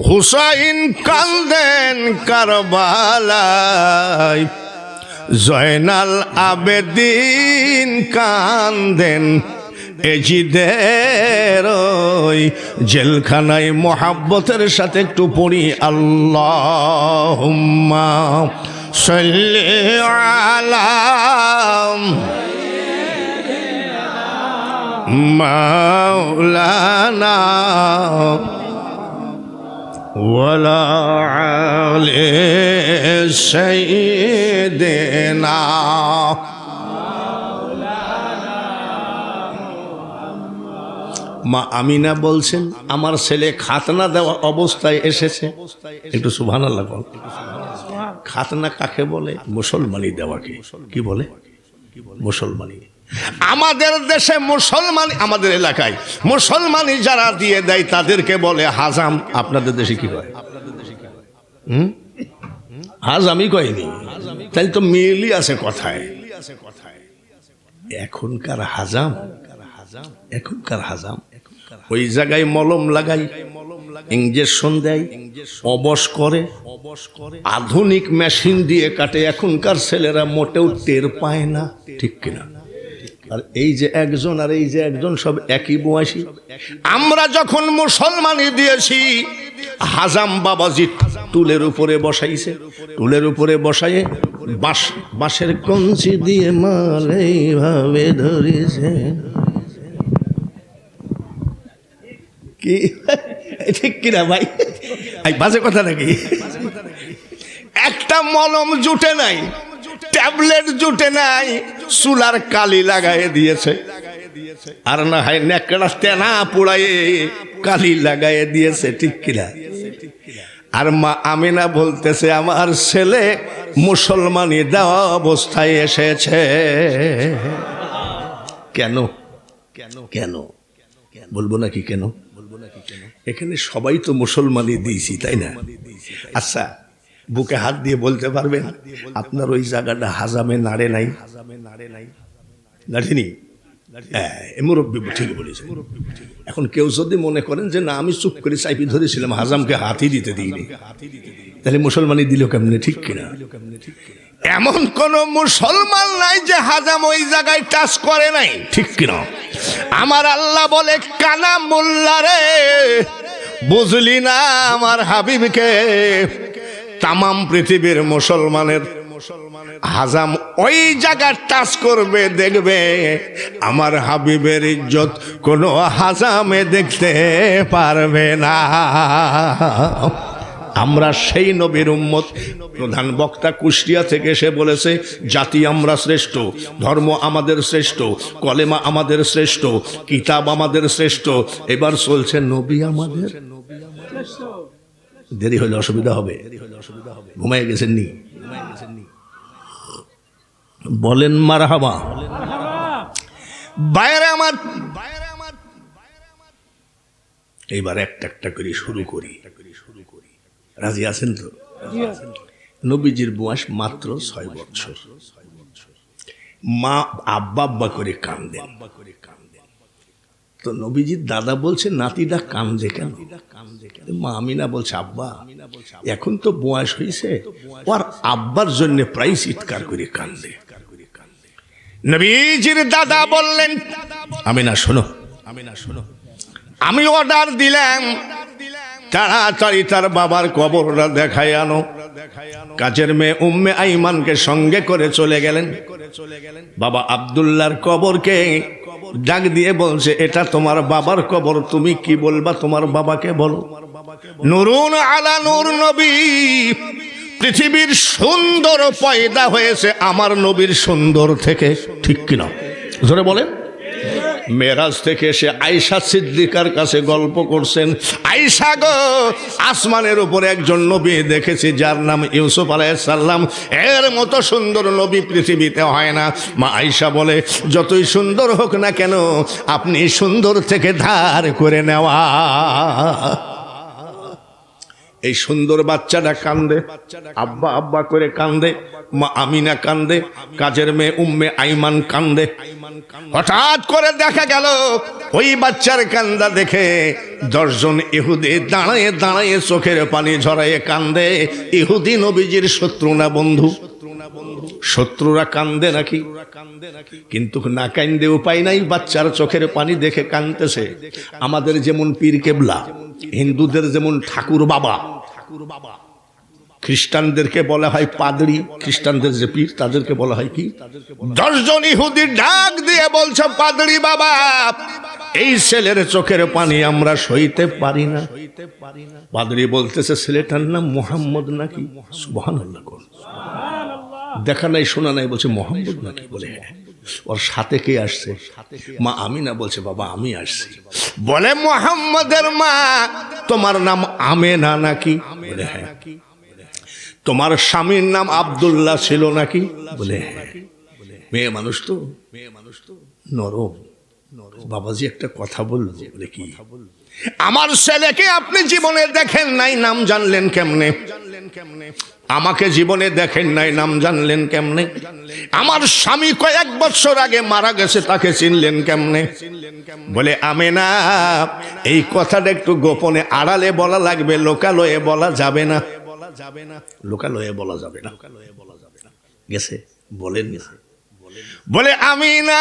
হুসাইন কান্দেন কারবালায়, জয়নাল আবেদিন কান্দেন এজিদের ওই জেলখানায়। মোহাব্বতের সাথে একটু পড়ি, আল্লাহুম্মা সাল্লি আলা মাওলানা ওয়ালা আলি সাইয়্যিদিনা। মা আমিনা বলছেন, আমার ছেলে খাতনা দেওয়া অবস্থায় এসেছে। একটু সুবহানাল্লাহ বল। খাতনা কাকে বলে? মুসলমানি দেওয়াকে। কি বলে? মুসলমানি। আমাদের দেশে মুসলমান, আমাদের এলাকায় মুসলমানি যারা দিয়ে দেয় তাদেরকে বলে হাজাম। আপনাদের দেশে কি হয়? হাজামি কয়নি, তাই তো মিলই আছে কথায়। এখনকার হাজাম, এখনকার হাজাম ওই জায়গায় মলম লাগাই, ইঞ্জেকশন দেয়, অবশ করে, আধুনিক মেশিন দিয়ে কাটে। এখনকার ছেলেরা মোটেও টের পায় না, ঠিক কিনা? আর এই যে একজন আর এই যে একজন সব একই বয়সী। আমরা যখন মুসলমানি দিয়েছি, হাজাম বাবাজি টুলের উপরে বসাইছে, টুলের উপরে বসাইয়ে বাঁশের কঞ্চি দিয়ে মাল এইভাবে ধরেছে। কি ঠিক কিনা ভাই? বাজে কথা নাকি? একটা মলম জুটে নাই, ট্যাবলেট জুটে নাই, চুলার কালি লাগাই দিয়েছে। আর না হয় নেকড়া তেনা পোড়ায়ে কালি লাগাই দিয়েছে, ঠিক কিনা? আর মা আমিনা বলতেছে, আমার ছেলে মুসলমানি দেওয়া অবস্থায় এসেছে। কেন? কেন? কেন বলবো নাকি? কেন? এখানে সবাই তো মুসলমানি দিয়েছি, তাই না? আচ্ছা, বুকে হাত দিয়ে বলতে পারবেন আপনার ওই জায়গাটা হাজামে নাড়ে নাই? নাড়েনি? মুরব্বী ঠিক বলেছে। এখন কেউ যদি মনে করেন যে না আমি চুপ করে চাইপি ধরেছিলাম, হাজামকে হাতি দিতে দিইনি, তাহলে মুসলমানই দিল কেমনে? ঠিক কিনা? এমন কোন মুসলমান নাই যে হাজাম ওই জায়গায় টাচ করে নাই, ঠিক কিনা? আমার আল্লাহ বলে কানা মোল্লা রে, বুঝলি না আমার হাবিবকে? তামাম পৃথিবীর মুসলমানের হাজাম ওই জায়গা টাচ করবে, দেখবে আমার হাবিবের ইজ্জত কোনো হাজামে দেখতে পারবে না। আমরা সেই নবীর উম্মত। প্রধান বক্তা কুষ্টিয়া থেকে এসে বলেছে জাতি আমরা শ্রেষ্ঠ, ধর্ম আমাদের শ্রেষ্ঠ, কলেমা আমাদের শ্রেষ্ঠ, কিতাব আমাদের শ্রেষ্ঠ, এবার চলছে নবী আমাদের। দেরি হলে অসুবিধা হবে, ঘুমাই গেছেন নি? বলেন মারহাবা। বাইরে আমার এইবার একটা একটা করে শুরু করি। রাজি আছেন তো? নবীজির বয়স মাত্র 6 বছর। মা আব্বা আব্বা করে কান্দেন। তো নবীজির দাদা বলছে নাতিটা কান্দে কেন? মা আমিনা বলছে আব্বা এখন তো বয়স হয়েছে, ওর আব্বার জন্য প্রায় চিৎকার করে কান্দে। নবীজির দাদা বললেন আমিনা শোনো, আমি অর্ডার দিলাম তাড়াতাড়ি তার বাবার কবরটা দেখায় আনো। কাজের মেয়ে উম্মে আইমানকে সঙ্গে করে চলে গেলেন। বাবা আব্দুল্লাহর কবরকে ডাক দিয়ে বলছে এটা তোমার বাবার কবর, তুমি কি বলবা তোমার বাবাকে বলো। নুরুন আলা নূর নবী, পৃথিবীর সুন্দর পয়দা হয়েছে আমার নবীর সুন্দর থেকে, ঠিক কিনা? জোরে বলেন। মেরাজ থেকে এসে আয়েশা সিদ্দিকার কাছে গল্প করছেন, আয়েশা গো আসমানের উপরে একজন নবী দেখেছি যার নাম ইউসুফ আলাইহিস সালাম, এর মতো সুন্দর নবী পৃথিবীতে হয় না। মা আয়েশা বলে যতই সুন্দর হোক না কেন আপনি সুন্দর থেকে ধার করে নেওয়া। এই সুন্দর বাচ্চাটা কান্দে, আব্বা আব্বা করে কান্দে, মা আমিনা কান্দে, কাজের মেয়ে উম্মে আইমান কান্দে। হঠাৎ করে দেখা গেল ওই বাচ্চার কান্দা দেখে 10 জন ইহুদি দাঁড়ায়ে দাঁড়ায়ে চোখের পানি ঝরাইয়ে কান্দে। ইহুদি নবীজির শত্রু না বন্ধু? শত্রুরা কান্দে নাকি? কিন্তু না কান্দে উপায় নাই, বাচ্চার চোখের পানি দেখে কান্দতেছে। আমাদের যেমন পীর কেবলা, হিন্দুদের যেমন ঠাকুর বাবা, খ্রিস্টানদেরকে বলা হয় পাদরি, খ্রিস্টানদের যে পীর তাদেরকে বলা হয় কি? 10 জন ইহুদি ডাক দিয়ে বলছে পাদরি বাবা এই ছেলের চোখের পানি আমরা সইতে পারি না। পাদরি বলতেছে ছেলেটার নাম মোহাম্মদ নাকি? সুবহানাল্লাহ। দেখা নাই শোনা নাই, বলছে মোহাম্মদ নাকি? বলে হ্যাঁ। ওর সাথে কে আসছে? মা আমিনা বলছে বাবা আমি আসছি। বলে মোহাম্মদের মা তোমার নাম আমেনা নাকি? বলে হ্যাঁ। তোমার স্বামীর নাম আব্দুল্লাহ ছিল নাকি? বলে হ্যাঁ। মেয়ে মানুষ তো নরম। বাবাজি একটা কথা বললো। বলে কি? আমার ছেলেকে আপনি জীবনে দেখেন নাই, নাম জানলেন কেমনে? আমাকে জীবনে দেখেন নাই, নাম জানলেন কেমনে? আমার স্বামী কয়েক বছর আগে মারা গেছে, তাকে চিনলেন কেমনে? বলে আমেনা এই কথাটা একটু গোপনে আড়ালে বলা লাগবে, লোকালয়ে বলা যাবে না। লোকালয়ে বলা যাবে না। গেছে বলেন। বলে আমিনা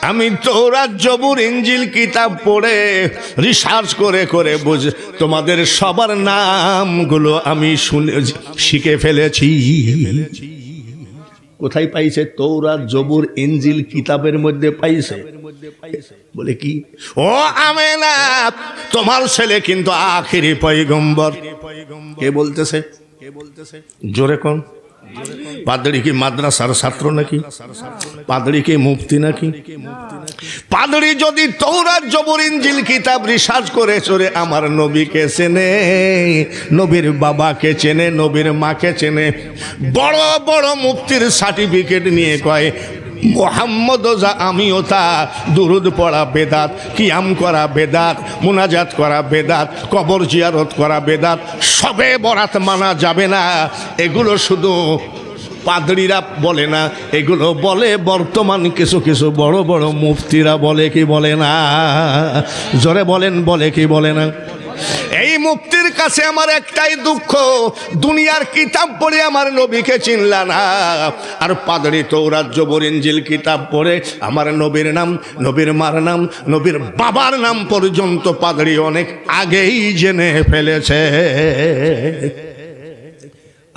আমি তৌরাত জবুর ইনজিল কিতাব পড়ে রিসার্চ করে করে বুঝে তোমাদের সবার নামগুলো আমি শিখে ফেলেছি। কোথায় পাইছে? তৌরাত জবুর ইনজিল কিতাবের মধ্যে পাইছে। বলে কি? ও আমেনা তোমার ছেলে কিন্তু আখিরি পয়গম্বর। কে বলতেছে? জোরে কোন? পাদরি কি মাদ্রাসার ছাত্র নাকি? পাদরি কি মুফতি নাকি? পাদরি যদি তৌরাত জবুর ইনজিল কিতাব রিসার্চ করে চলে আমার নবীকে চেনে, নবীর বাবাকে চেনে, নবীর মাকে চেনে, বড় বড় মুফতির সার্টিফিকেট নিয়ে কয় মোহাম্মদ যা আমিও তা, দুরুদ পড়া বেদাত, কিয়াম করা বেদাত, মুনাজাত করা বেদাত, কবর জিয়ারত করা বেদাত, সবে বরাত মানা যাবে না। এগুলো শুধু পাদড়িরা বলে না, এগুলো বলে বর্তমান কিছু কিছু বড় বড় মুফতিরা। বলে কি বলে না? জোরে বলেন, বলে কি বলে না? এই মুফতির কাছে আমার একটাই দুঃখ, দুনিয়ার কিতাব পড়ে আমার নবীকে চিনলা না, আর পাদরি তৌরাত জবর ইনজিল কিতাব পড়ে আমার নবীর নাম, নবীর মার নাম, নবীর বাবার নাম পর্যন্ত পাদরি অনেক আগেই জেনে ফেলেছে।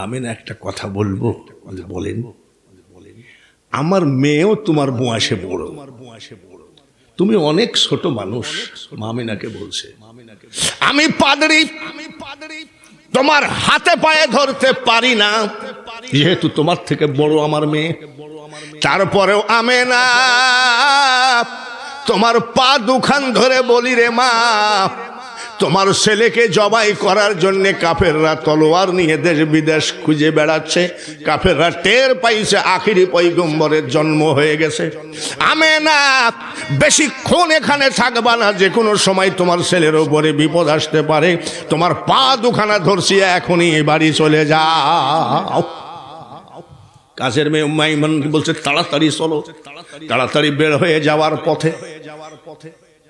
আমি না একটা কথা বলবো, বলেন। আমার মেয়েও তোমার বয়সে বড়, তুমি অনেক ছোট মানুষ। মামিনাকে বলছে, আমি পাদরি, তোমার হাতে পায়ে ধরতে পারি না, যেহেতু তোমার থেকে বড় আমার মেয়ে। তারপরেও আমেনা, তোমার পা দুখান ধরে বলি রে মা, তোমার ছেলেকে জবাই করার জন্য কাফেররা তলোয়ার নিয়ে দেশ বিদেশ খুঁজে বেড়াচ্ছে। কাফেররা টের পাইছে আখিরি পয়গম্বরের জন্ম হয়ে গেছে। আমেনা, বেশিক্ষণ এখানে থাকবা না, যে কোনো সময় তোমার ছেলের উপরে বিপদ আসতে পারে। তোমার পা দুখানা ধরছি, এখনই বাড়ি চলে যাও। কাজের মেয়ে উম্মে আইমান বলছে, তাড়াতাড়ি চলো। তাড়াতাড়ি বের হয়ে যাওয়ার পথে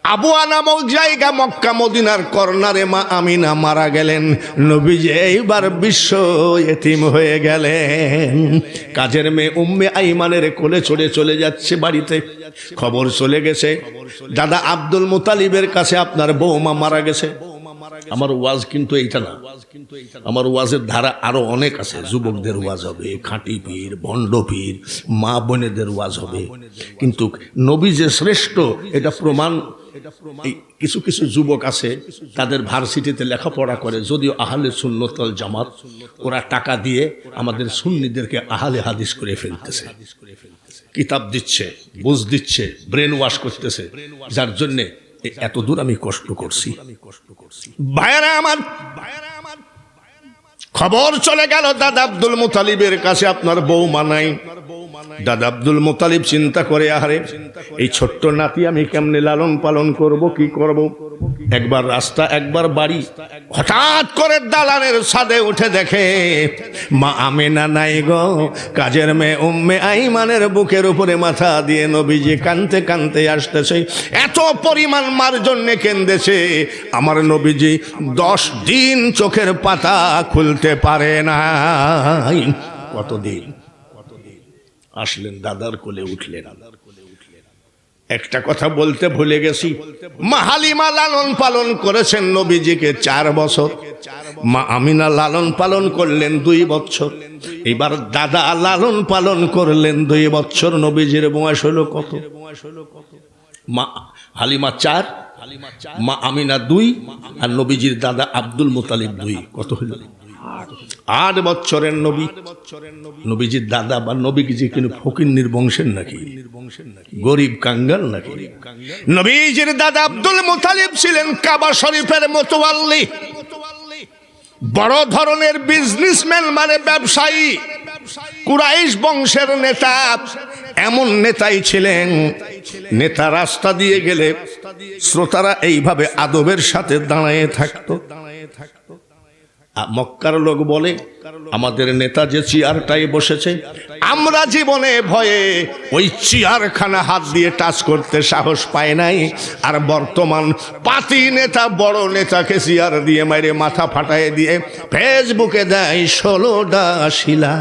আবুয়া নামক জায়গা, মক্কা মদিনার কর্নারে মা আমিনা মারা গেলেন। নবীজি এইবার বিশ্ব এতিম হয়ে গেলেন। কাজের মেয়ে উম্মে আইমানের কোলে চড়ে চলে যাচ্ছে বাড়িতে। খবর চলে গেছে দাদা আব্দুল মুতালিবের কাছে আপনার বৌমা মারা গেছে। আমার ওয়াজ কিন্তু এইটা না, আমার ওয়াজের ধারা আরো অনেক আছে। যুবকদের ওয়াজ হবে, খাঁটি পীর, ভণ্ড পীর, মা বোনেদের ওয়াজ হবে। কিন্তু নবী যে শ্রেষ্ঠ এটা প্রমাণ। কিছু কিছু যুবক আছে, তাদের ভার্সিটিতে লেখাপড়া করে, যদিও আহলে সুন্নাত ওয়াল জামাত, ওরা টাকা দিয়ে আমাদের সুন্নিদেরকে আহলে হাদিস করে ফেলতেছে, কিতাব দিচ্ছে, বুঝ দিচ্ছে, ব্রেন ওয়াশ করতেছে, যার জন্যে এত দূর আমি কষ্ট করছি। ভাইরা আমার, খবর চলে গেল দাদা আব্দুল মুতালিবের কাছে আপনার বৌমা নাই। দাদা আব্দুল মুতালিব চিন্তা করে, আহারে এই ছোট্ট নাতি আমি কেমনে লালন পালন করব, কি করব। একবার রাস্তা, একবার বাড়ি। হঠাৎ করে দালানের ছাদে উঠে দেখে মা আমেনা নাই গো। কাজের মেয়ে উম্মে আইমানের বুকের উপরে মাথা দিয়ে নবীজি কানতে কানতে আসতেছে। এত পরিমাণ মার জন্যে কেঁদেছে, আমার নবীজি 10 দিন চোখের পাতা খুলতে পারে নাই। কতদিন আসলেন, দাদার কোলে উঠলেন। একটা কথা বলতে ভুলে গেছি, মা হালিমা লালন পালন করেছেন নবীজিকে 4 বছর, মা আমিনা লালন পালন করলেন 2 বছর। এবার দাদা লালন পালন করলেন 2 বছর। নবীজির বয়স হলো কত? মা হালিমা 4, মা আমিনা 2, আর নবীজির দাদা আব্দুল মুতালিব 2। কত হলো? 8 বছরের নবী। নবীজির দাদা বা নবীজি কিন্তু ফকিন্নির বংশের নাকি, গরিব কাঙ্গাল নাকি? নবীজির দাদা আব্দুল মুতালিব ছিলেন কাবা শরীফের মুতাওয়াল্লি, বড় ধরনের বিজনেসম্যান, মানে ব্যবসায়ী, কুরাইশ বংশের নেতা। এমন নেতাই ছিলেন, নেতা রাস্তা দিয়ে গেলে শ্রোতারা এইভাবে আদবের সাথে দাঁড়িয়ে থাকতো। মক্কার লোক বলে, আমাদের নেতা যে চেয়ারটাই বসেছে, আমরা জীবনে ভয়ে ওই চেয়ারখানা হাত দিয়ে টাচ করতে সাহস পায় নাই। আর বর্তমান পাতি নেতা, বড় নেতাকে চেয়ার দিয়ে মাইরে মাথা ফাটায় দিয়ে ফেসবুকে দেয় 16টা শিলা।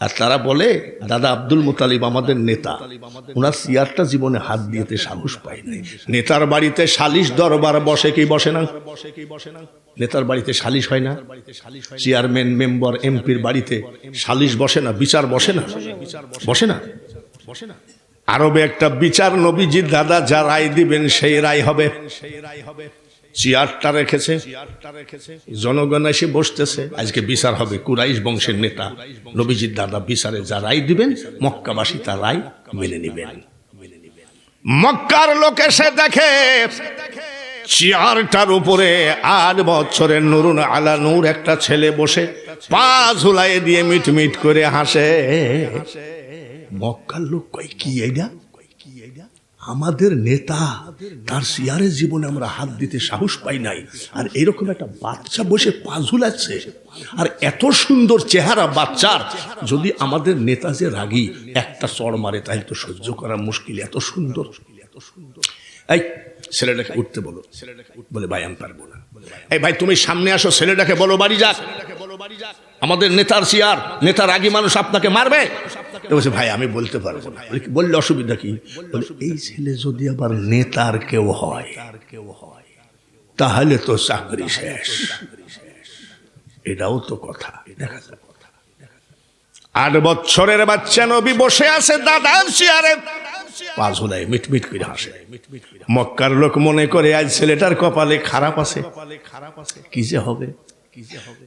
আর তারা বলে দাদা আব্দুল মুতালিব আমাদের নেতা, ওনার চেয়ারটা জীবনে হাত দিয়েতে সাহস পায় নাই। নেতার বাড়িতে সালিশ দরবার বসে কি বসে না? নেতার বাড়িতে সালিশ হয় না? চেয়ারম্যান, মেম্বার, এমপির বাড়িতে সালিশ বসে না? বিচার বসে না? বসে না? আরবে একটা বিচার, নবীজির দাদা যা রায় দিবেন সেই রায় হবে। চেয়ারটা রেখেছে, জনগণ এসে বসতেছে, আজকে বিচার হবে। কুরাইশ বংশের নেতা নবীজির দাদা বিচারে যা রায় দিবেন, মক্কাবাসী তার রায় মেনে নেবেন। মক্কার লোক এসে দেখে চেয়ারটার উপরে 8 বছরের নুরুন আলা নূর একটা ছেলে বসে পা ঝুলাই দিয়ে মিটমিট করে হাসে। মক্কার লোক কয়, কি এইটা? আমাদের নেতা তার চেয়ারে জীবনে আমরা হাত দিতে সাহস পাই নাই, আর এরকম একটা বাচ্চা বসে পা ঝুলাচ্ছে, আর এত সুন্দর চেহারা বাচ্চার। যদি আমাদের নেতা যে রাগী একটা চড় মারে তাহলে তো সহ্য করা মুশকিল। এত সুন্দর। এই ছেলেটাকে উঠতে বলো। বলে ভাই আমি পারবো না। এই ভাই তুমি সামনে আসো, ছেলেটাকে বলো বাড়ি যাক, আমাদের নেতার চেয়ার, নেতা রাগী মানুষ আপনাকে মারবে। বলছে ভাই আমি বলতে পারবো না। বললে অসুবিধা কি? এই ছেলে যদি আবার নেতার কেউ হয় তাহলে তো চাকরি শেষ। এটাও তো কথা। দেখা যায় 8 বছরের বাচ্চা নবী বসে আছে দাদার চেয়ারে, পা ঝুলায় মিটমিট করে হাসে। মক্কার লোক মনে করে আজ ছেলেটার কপালে খারাপ আছে, কি যে হবে।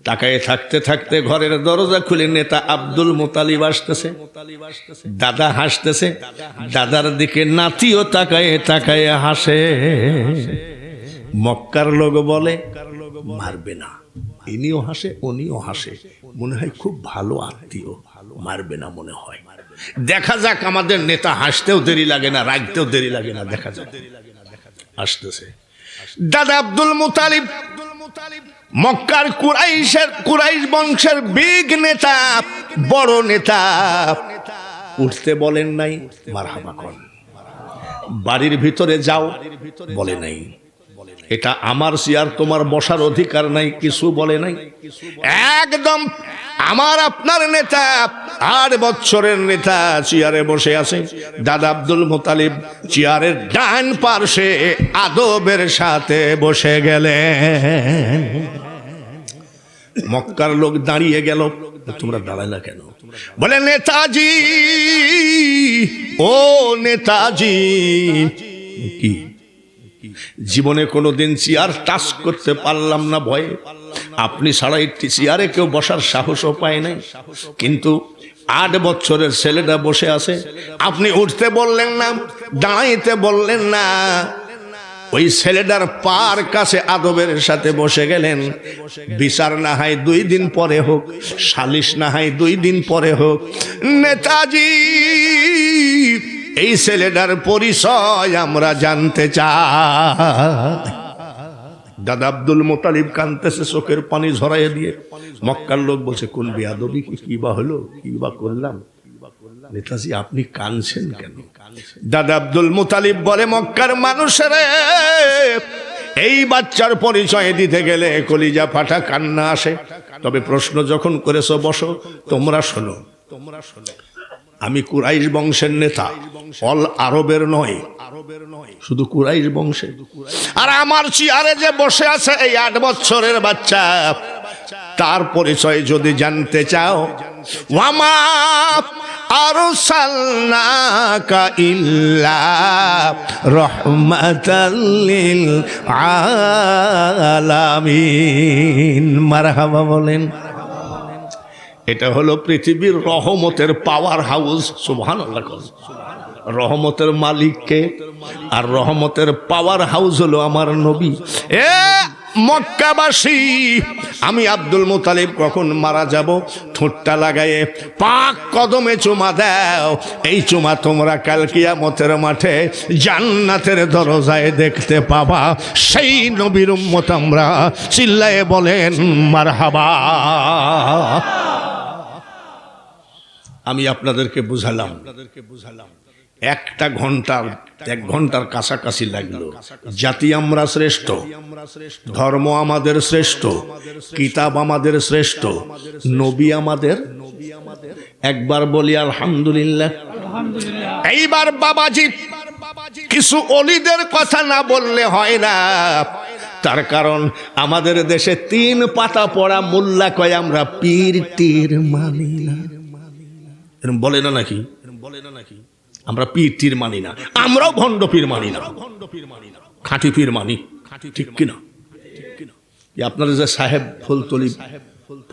তাকায় থাকতে থাকতে ঘরের দরজা খুলে নেতা আব্দুল মুতালিব আসতেছে। দাদা হাসতেছে, দাদার দিকে নাতিও তাকায় তাকায় হাসে। মক্কার লোক বলে মারবে না, ইনিও হাসে উনিও হাসে, মনে হয় খুব ভালো আত্মীয়, মারবে না মনে হয়। দেখা যাক, আমাদের নেতা হাসতেও দেরি লাগে না, রাগতেও দেরি লাগে না, দেখা যাক। আসতেছে দাদা আব্দুল মুতালিব, মক্কার কুরাইশ বংশের বিগ নেতা, বড় নেতা। উঠতে বলেন নাই, মারহাবা কর। বাড়ির ভিতরে যাও বলে নাই, এটা আমার চেয়ার, তোমার বসার অধিকার নাই, কিছু বলে নাই। একদম আমার আপনার নেতা, 8 বছরের নেতা চেয়ারে বসে আছে। দাদা আব্দুল মুতালিব চেয়ারের ডান পার্শ্বে আদবের সাথে বসে গেলেন। মক্কার লোক দাঁড়িয়ে গেল। তোমরা দাঁড়াইলা কেন? বলে নেতাজি, ও নেতাজি। কি জীবনে কোনোদিন চেয়ার টাচ করতে পারলাম না ভয়ে, আপনি ছাড়া একটি চেয়ারে কেউ বসার সাহসও পায় নাই, কিন্তু 8 বছরের ছেলেটা বসে আছে, আপনি উঠতে বললেন না, দাঁড়াইতে বললেন না। ওই ছেলেটার পার কাছে আদবের সাথে বসে গেলেন। বিচার না হয় 2 দিন পরে হোক, সালিশ না হয় 2 দিন পরে হোক। নেতাজি, এই ছেলেটার পরিচয় আমরা জানতে চাই। দাদা আব্দুল মুতালিব কাঁদতেছে, চোখের পানি ঝরাইয়া দিয়ে। মক্কার লোক বলছে কোন বেয়াদবি, কি বা হলো, কি বা করলাম? নেতাজি আপনি কাঁদছেন কেন? দাদা আব্দুল মুতালিব বলে, মক্কার মানুষের এই বাচ্চার পরিচয় দিতে গেলে কলিজা ফাটা কান্না আসে। তবে প্রশ্ন যখন করেছো বসো, তোমরা শোনো। আমি কুরাইশ বংশের নেতা, অল আরবের নয়, শুধু কুরাইশ বংশে। আর আমার চেয়ারে যে বসে আছে এই 8 বছরের বাচ্চা, তার পরিচয় যদি জানতে চাও, ওয়ামা আরসালনাকা ইল্লা রাহমাতাল লিল আলামিন। মারহাবা বলেন। এটা হলো পৃথিবীর রহমতের পাওয়ার হাউস। সুবহানাল্লাহ। রহমতের মালিককে, আর রহমতের পাওয়ার হাউস হলো আমার নবী। মক্কাবাসী, আমি আব্দুল মুতালিব কখন মারা যাব, ঠোঁটটা লাগায়ে পাক কদমে চুমা দাও। এই চুমা তোমরা কাল কিয়ামতের মাঠে জান্নাতের দরজায় দেখতে পাবা। সেই নবীর উম্মত আমরা। চিল্লায়ে বলেন মারহাবা। আমি আপনাদেরকে বুঝালাম, 1 ঘন্টার কাছাকাছি লাগলো। জাতি আমরা শ্রেষ্ঠ, ধর্ম আমাদের শ্রেষ্ঠ, কিতাব আমাদের শ্রেষ্ঠ, নবী আমাদের। একবার বলি আলহামদুলিল্লাহ। এইবার বাবাজি, কিছু অলিদের কথা না বললে হয় না। তার কারণ আমাদের দেশে 3 পাতা পড়া মোল্লা কয় আমরা পীর তীর মানি না। এরকম বলে না নাকি? আমরা পীর তীর মানি না, আমরাও ভণ্ড পীর মানি না, খাঁটি পীর মানি। ঠিক কিনা? আপনারা যে সাহেব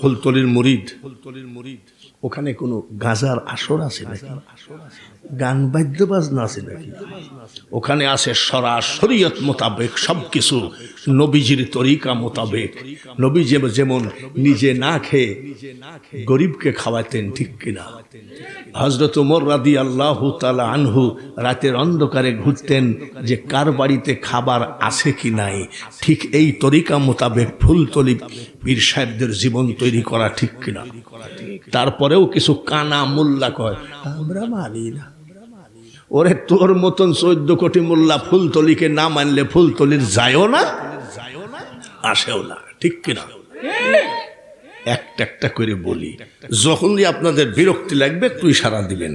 ফুলতলির মুরিদ, ওখানে কোনো গাজার আসর আছে নাকি, গান বাদ্য বাজনা আছে নাকি? ওখানে আছে শরীয়ত মোতাবেক সবকিছু, নবীজির তরিকা মোতাবেক। নবী যেমন নিজে না খেয়ে গরিবকে খাওয়াতেন, ঠিক কিনা? হযরত ওমর রাদিয়াল্লাহু তাআলা আনহু রাতের অন্ধকারে ঘুরতেন যে কার বাড়িতে খাবার আছে কি নাই। ঠিক এই তরিকা মোতাবেক ফুলতলি পীর সাহেবদের জীবন তৈরি করা, ঠিক কিনা? তারপরেও কিছু কানা মোল্লা কয় আমরা মানি না। ওরে তোর মতন 14 কোটি মোল্লা ফুলতলিকে না মানলে ফুলতলির যায়ও না, আসেও না, ঠিক কিনা? একটা একটা করে বলি, যখনই আপনাদের বিরক্তি লাগবে তুই সারা দিবেন।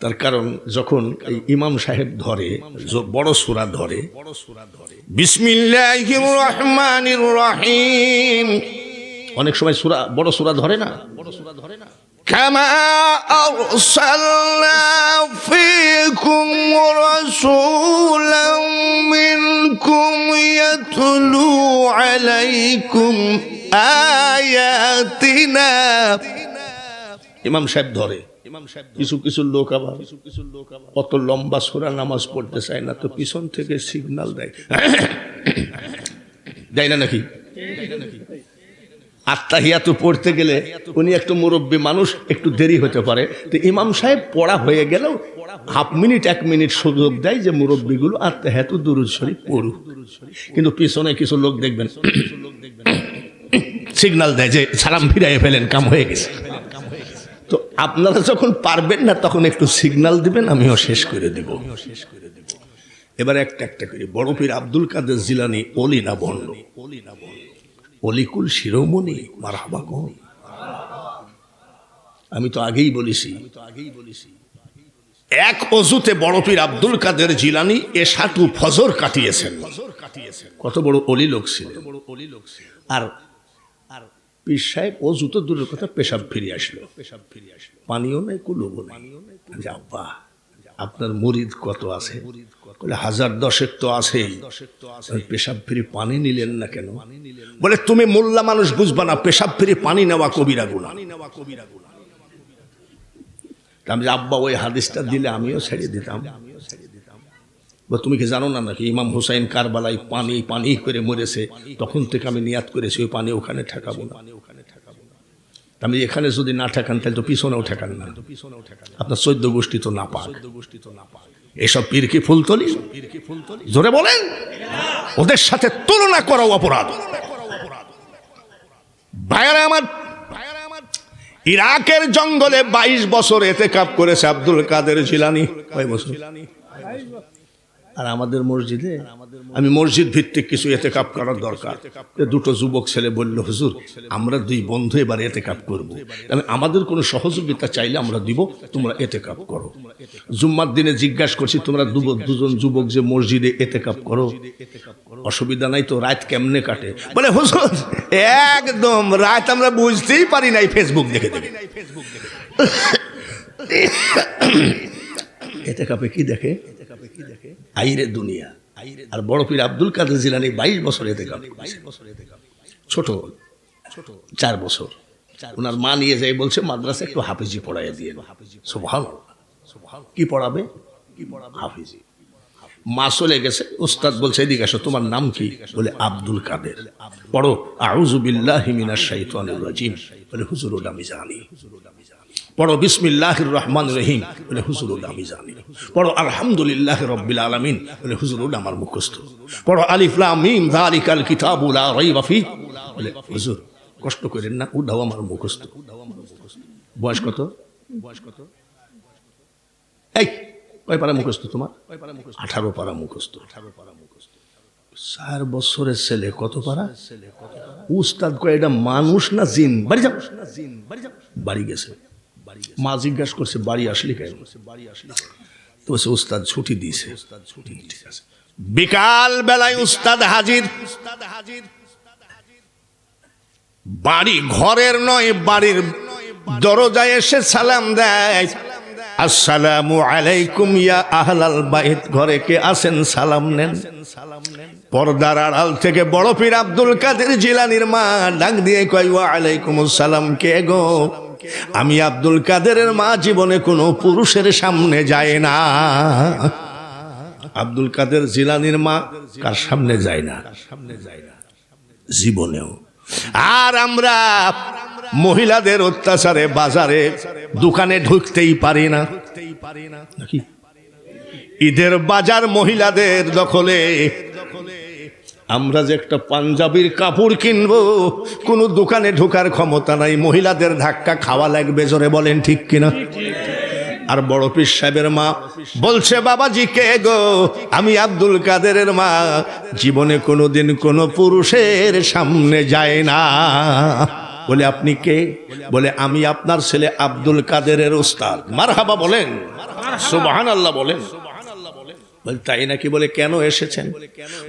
তার কারণ যখন এই ইমাম সাহেব ধরে, বড় সূরা ধরে, বিসমিল্লাহির রহমানির রহিম, অনেক সময় সূরা বড় সূরা ধরে না, কামা আরসালনা ফীকুম রাসূলাম মিনকুম ইয়াতলু আলাইকুম আয়াতিনা। ইমাম সাহেব ধরে, কিছু কিছু লোক আবার অত লম্বা সূরা নামাজ পড়তে চায় না, তো পিছন থেকে সিগন্যাল দেয়, দেয় না নাকি? আত্তাহিয়াতু পড়তে গেলে উনি একটু মুরব্বী মানুষ, একটু দেরি হতে পারে, তো ইমাম সাহেব পড়া হয়ে গেলেও হাফ মিনিট 1 মিনিট সুযোগ দেয় যে মুরব্বীগুলো আত্তাহিয়াতু দুরূদ শরীফ পড়ু। কিন্তু পিছনে কিছু লোক দেখবেন সিগন্যাল দেয় যে সালাম ফিরাইয়ে ফেলেন, কাম হয়ে গেছে। তো আপনারা যখন পারবেন না তখন একটু সিগন্যাল দিবেন, আমিও শেষ করে দিব। এবার একটা একটা করে বড় পীর আব্দুল কাদের জিলানী ওলি না বন্ড? অলিকুল শিরোমণি, মারহাবা কোন। আমি তো আগেই বলেছি, এক অজুতে বড় পীর আব্দুল কাদের জিলানী এশাটু ফজর কাটিয়েছেন। কত বড় অলি লোক ছিলেন। আর পীর সাহেব অজু তো দূরের কথা, পেশাব ফিরে আসলো, পানিও নাই, কুলুবও নাই। আব্বা আপনার মুরিদ কত আছে? বলে 1000-10 তো আছেই। পেশাব ফিরে পানি নিলেন না কেন? বলে তুমি মোল্লা মানুষ বুঝবা না, পেশাব ফিরে পানি নেওয়া কবিরা গুনাহ। আমি আব্বা ওই হাদিসটা দিলে আমিও ছেড়ে দিতাম। তুমি কি জানো না নাকি ইমাম হুসাইন কারবালায় পানি পানি করে মরেছে, তখন থেকে আমি নিয়াত করেছি ওই পানি ওখানে ঠেকাবো না। আমি এখানে যদি না ঠেকান তাহলে তো পিছনেও ঠেকান না। আপনার 14 গোষ্ঠী তো না পাক। এসব পীর কি ফুলতলি? জোরে বলেন, ওদের সাথে তুলনা করাও অপরাধ। ভাইরা আমার, ইরাকের জঙ্গলে 22 বছর এতেকাব করেছে আব্দুল কাদের জিলানী। কয় বছর? আর আমাদের মসজিদে, আমি মসজিদ ভিত্তিক কিছু এতেকাব করার দরকার। দুটো যুবক ছেলে বলল, হুজুর আমরা 2 বন্ধু এবার এতেকাব করব। আমি আমাদের কোনো সহযোগিতা চাইলে আমরা দিব, তোমরা এতেকাব করো। জুম্মার দিনে জিজ্ঞাসা করছি, তোমরা দুজন যুবক যে মসজিদে এতেকাব করো, অসুবিধা নাই তো? রাত কেমনে কাটে? বলে হুজুর একদম রাত আমরা বুঝতেই পারি নাই, ফেসবুক দেখে দেখে। এতেকাবে কি দেখে? আইরে দুনিয়া। আর বড় পীর আব্দুল কাদের জিলানী 22 বছর এতেকাব। ছোট 4 বছর। ওনার মা নিয়ে যাই বলছে মাদ্রাসা একটু হাফিজি পড়াইয়া দিয়ে। সুবহানাল্লাহ। কি পড়াবে? হাফিজি। মা চলে গেছে, উস্তাদ বলছে এদিকে আসো, তোমার নাম কি? বলে আব্দুল কাদের। পড়ো আউযু বিল্লাহি মিনাশ শাইতানির রাজিম। বলে হুজুর ওটা আমি জানি। পড়ো বিসমিল্লাহির রহমানির রহিম। বলে হুজুর ওটা আমি জানি। পড়ো আলহামদুলিল্লাহি রাব্বিল আলামিন। বলে হুজুর ওটা আমার মুখস্থ। পড়ো আলিফ লাম মিম যালিকাল কিতাবু লা রাইবা ফি। বলে হুজুর কষ্ট করেন না, ওটাও আমার মুখস্থ। বয়স কত? এই কয় পারা মুখস্থ তোমার? 18 পারা মুখস্থ। 4 বছরের ছেলে কত পারা? উস্তাদ কয় এটা মানুষ না জিন? বাড়ি যাও। বাড়ি গেছে। মা জিজ্ঞাসা করছে বাড়ি আসলি কেন? তো উস্তাদ ছুটি দিয়েছে। বিকাল বেলায় উস্তাদ হাজির। বাড়ি ঘরের নয়, বাড়ির দরজায় এসে সালাম দেয়, আসসালামু আলাইকুম ইয়া আহলাল বাইত। ঘরে কে আছেন? সালাম নেন। পর্দার আড়াল থেকে বড় পীর আব্দুল কাদের জিলানীর মা ডাক দিয়ে কয় ওয়া আলাইকুমুস সালাম। কে গো? আমি আব্দুল কাদেরের মা জীবনে কোনো পুরুষের সামনে যায় না। আব্দুল কাদের জিলানীর মা কার সামনে যায় না? জীবনেও। আর আমরা মহিলাদের অত্যাচারে বাজারে দোকানে ঢুকতেই পারি না নাকি? ঈদের বাজার মহিলাদের দখলে। আমরা যে একটা পাঞ্জাবির কাপড় কিনবো, কোনো দোকানে ঢোকার ক্ষমতা নাই, মহিলাদের ধাক্কা খাওয়া লাগবে। জোরে বলেন ঠিক কিনা? আর বড় পীর সাহেবের মা বলছে, বাবাজি কে গো? আমি আব্দুল কাদেরের মা, জীবনে কোনোদিন কোনো পুরুষের সামনে যায় না। বলে আপনি কে? বলে আমি আপনার ছেলে আব্দুল কাদেরের উস্তাদ। মারহাবা বলেন, সুবহানাল্লাহ বলেন। বলে তাই নাকি? বলে কেন এসেছেন?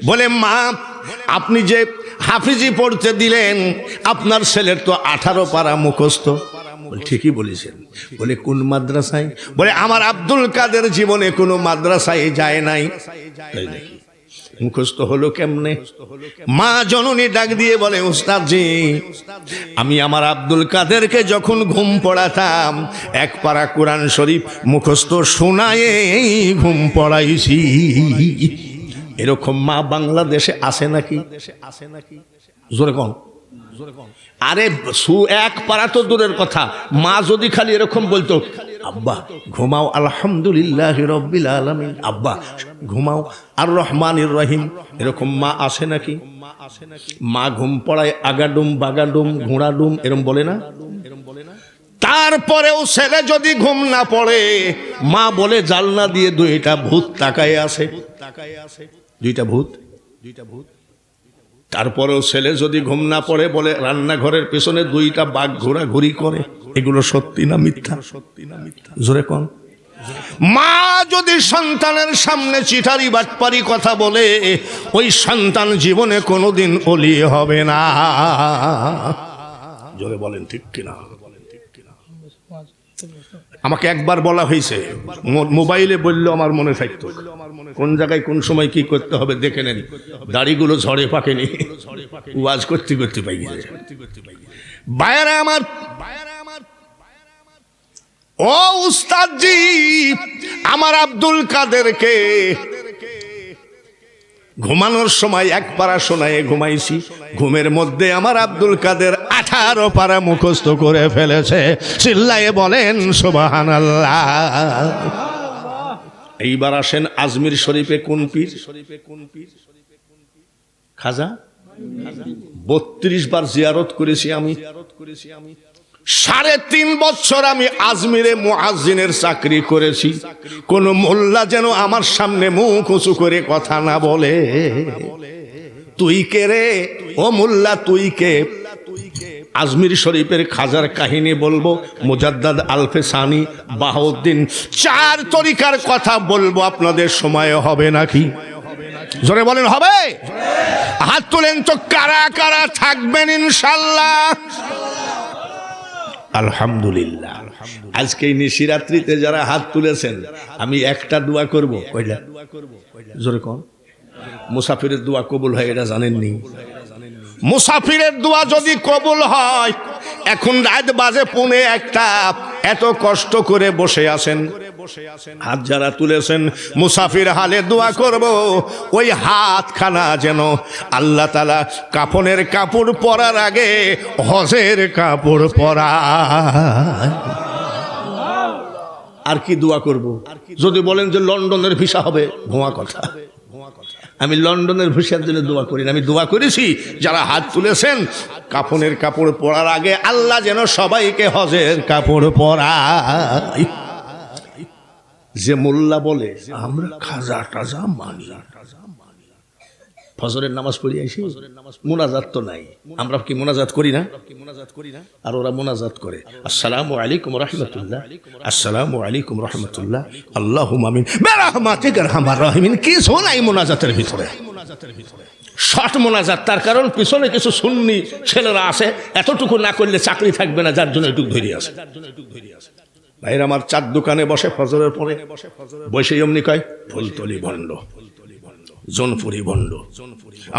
বলে মা, আপনি যে হাফিজি পড়তে দিলেন, আপনার ছেলের তো 18 পারা মুখস্থ। ঠিকই বলেছেন। বলে কোন মাদ্রাসায়? বলে আমার আব্দুল কাদের জীবনে কোনো মাদ্রাসায় যায় নাই। মুখস্থ হলো কেমনে? মা জননী ডাক দিয়ে বলে, উস্তাদজি, আমি আমার আব্দুল কাদেরকে যখন ঘুম পড়াতাম, 1 পারা কোরআন শরীফ মুখস্থ শোনায়ে ঘুম পড়াইছি। এরকম মা বাংলাদেশে আছে নাকি? জোরে কোন? আরে 1 পারা তো দূরের কথা, মা যদি খালি এরকম বলতো, আব্বা ঘুমাও আলহামদুলিল্লাহি রাব্বিল আলামিন, আব্বা ঘুমাও আর রহমানির রহিম, এরকম মা আসে নাকি? মা ঘুম পড়ায় আগাডুম বাগাডুম ঘোড়াডুম, এরকম বলে না? তারপরেও ছেলে যদি ঘুম না পড়ে, মা বলে জালনা দিয়ে 2টা ভূত তাকায় আছে। 2টা ভূত। তারপরেও ছেলে যদি ঘুম না পড়ে, বলে রান্নাঘরের পেছনে 2টা বাঘ ঘোরাঘুরি করে। এগুলো সত্যি না মিথ্যা? জোরে কোন? মা যদি সন্তানের সামনে চিটারি বাটপারি কথা বলে, ওই সন্তান জীবনে কোনোদিন ওলি হবে না। জোরে বলেন ঠিক কিনা? আমাকে একবার বলা হয়েছে, মোবাইলে বললো আমার মনে থাকতো, কোন জায়গায় কোন সময় কি করতে হবে দেখে নেন। দাড়িগুলো ঝড়ে পাকেনি, ওয়াজ করতে করতে পাই গেছে। বায়ারা আমার, ও উস্তাদজি, আমার আব্দুল কাদেরকে ঘুমানোর সময় 1 পারা শোনায় ঘুমাইছি, ঘুমের মধ্যে আমার আব্দুল কাদের 18 পারা মুখস্থ করে ফেলেছে। চিল্লায়ে বলেন সুবহানাল্লাহ। এইবার আসেন আজমির শরীফে কোন পীর? খাজা। 32 বার জিয়ারত করেছি আমি। 3.5 বছর আমি আজমিরে মুয়াজ্জিনের চাকরি করেছি। কোন মোল্লা যেন আমার সামনে মুখ উঁচু করে কথা না বলে। তুই কে রে? ও মোল্লা তুই কে? আজমির শরীফের খাজার কাহিনী বলবো, মুজাদ্দাদ আলফে সানি, বাহাউদ্দিন, 4 তরিকার কথা বলবো। আপনাদের সময় হবে নাকি? জোরে বলেন হবে? হাত তোলেন তো কারা কারা থাকবেন ইনশাআল্লাহ। আলহামদুলিল্লাহ। আজকে এই নিশিরাত্রিতে যারা হাত তুলেছেন, আমি একটা দোয়া করব। কয়টা? জোরে কোন? মুসাফিরের দোয়া কবুল হয়, এটা জানেননি? মুসাফিরের দোয়া যদি কবুল হয়, এখন রাত বাজে 1:45, এত কষ্ট করে বসে আছেন, হাত যারা তুলেছেন, মুসাফির হালে দোয়া করব, ওই হাতখানা যেন আল্লাহ তাআলা কাফনের কাপড় পরার আগে হজের কাপড় পরায়। আর কি দোয়া করব? যদি বলেন যে লন্ডনের ভিসা হবে, ভুয়া কথা। আমি লন্ডনের ভিসার জন্য দোয়া করি না। আমি দোয়া করেছি যারা হাত তুলেছেন, কাফনের কাপড় পরার আগে আল্লাহ যেন সবাইকে হজের কাপড় পরায়। যে মোল্লা বলে আমরা খাজা টাজা মানি, ফজরের নামাজ পড়ি আইছি, মুনাজাত তো নাই। আমরা কি মুনাজাত করি না? আর ওরা মুনাজাত করে, আসসালামু আলাইকুম রাহমাতুল্লাহ, আসসালামু আলাইকুম রাহমাতুল্লাহ, আল্লাহুম্মা আমিন বিরহমাতিকা আরহামার রাহিমিন। কিছু নাই মুনাজাতের ভিতরে, শর্ট মোনাজাত। তার কারণ পিছনে কিছু সুন্নি ছেলেরা আছে, এতটুকু না করলে চাকরি থাকবে না, যার জন্য এটুকু ধরে আছে। ভাইরা আমার, 4 দোকানে বসে ফজরের পরে, বসে এমনি কয় ফুলতলি ভণ্ড, জোনপুরি ভণ্ড,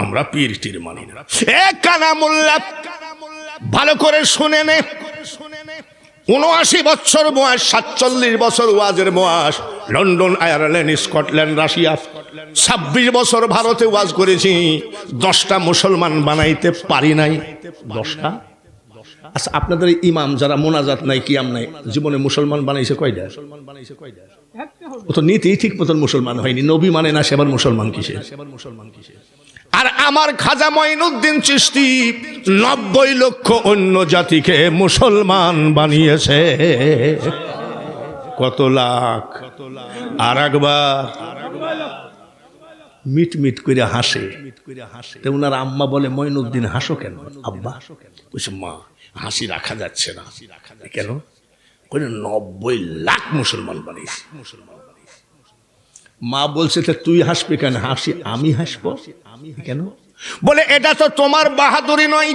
আমরা পীর টির মানি না। এ কানা মোল্লা, ভালো করে শুনে নে, ৭৯ বছর বয়স, ৪৭ বছর ওয়াজের বয়স। লন্ডন, আয়ারল্যান্ড, স্কটল্যান্ড, রাশিয়া, ২৬ বছর ভারতে ওয়াজ করেছি। 10টা মুসলমান বানাইতে পারি নাই। 10টা? আচ্ছা, আপনাদের ইমাম যারা মোনাজাত নাই, কিয়াম নাই, জীবনে মুসলমান বানাইছে কয়টা? ও তো নীতি ঠিক মতন মুসলমান হয়নি। নবী মানে না, সেবার মুসলমান কিসের? আর আমার খাজা মঈনুদ্দিন চিশতি ৯০ লক্ষ অন্য জাতিকে মুসলমান বানিয়েছে। কত লাখ! আর একবার মিট মিট করে হাসে। ওনার আম্মা বলে, মঈনুদ্দিন হাসো কেন আব্বা? বলছে, মা হাসি রাখা যাচ্ছে না। কেন? ৯০ লাখ মুসলমান বানিয়েছে। মা বলছে, তুই হাসবি কেন? হাসি আমি হাসবো কেন? বলে, এটা তো তোমার বাহাদুরি নয়,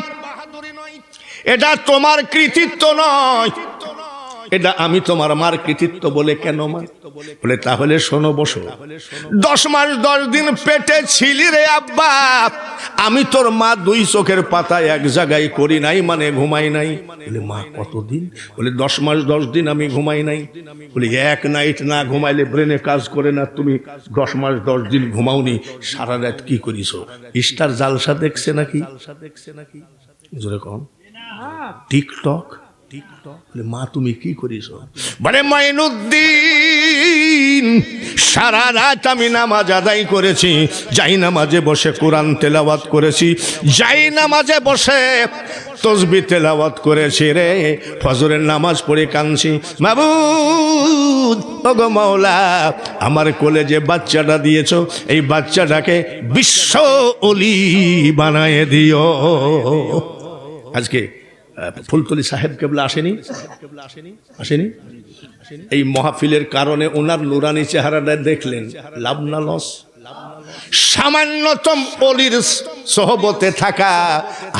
এটা তোমার কৃতিত্ব নয়, এটা আমি তোমার মার কৃতিত্ব। বলে, কেন মা? বলে, তাহলে শোনো, বসো। 10 মাস 10 দিন পেটে ছিলি রে আব্বা, আমি তোর মা 2 চোখের পাতা এক জায়গায় করি নাই, মানে ঘুমাই নাই। বলে, মা কতদিন? বলে, 10 মাস 10 দিন আমি ঘুমাই নাই। বলে, এক নাইট না ঘুমাইলে ব্রেনে কাজ করে না। তুমি 10 মাস 10 দিন ঘুমাওনি, সারা রাত কি করিছো? স্টার জালসা দেখছে নাকি? জোরে কম। টিকটক? মা তুমি কি করিস? বলে, মঈনুদ্দিন সারা রাত আমি নামাজ আদায় করেছি, যাই নামাজে বসে কোরআন তেলাওয়াত করেছি, যাই নামাজে বসে তাসবিহ তেলাওয়াত করেছি রে। ফজরের নামাজ পড়ে কাঁদছি, মাবুদ ওগো মাওলা, আমার কোলে যে বাচ্চাটা দিয়েছো, এই বাচ্চাটাকে বিশ্ব ওলি বানায় দিও। আজকে ফুলতলি সাহেব কেবলা আসেনি? এই মাহফিলের কারণে ওনার নুরানি চেহারাটা দেখলেন, লাভ না লস? সামান্যতম অলির সোহবতে থাকা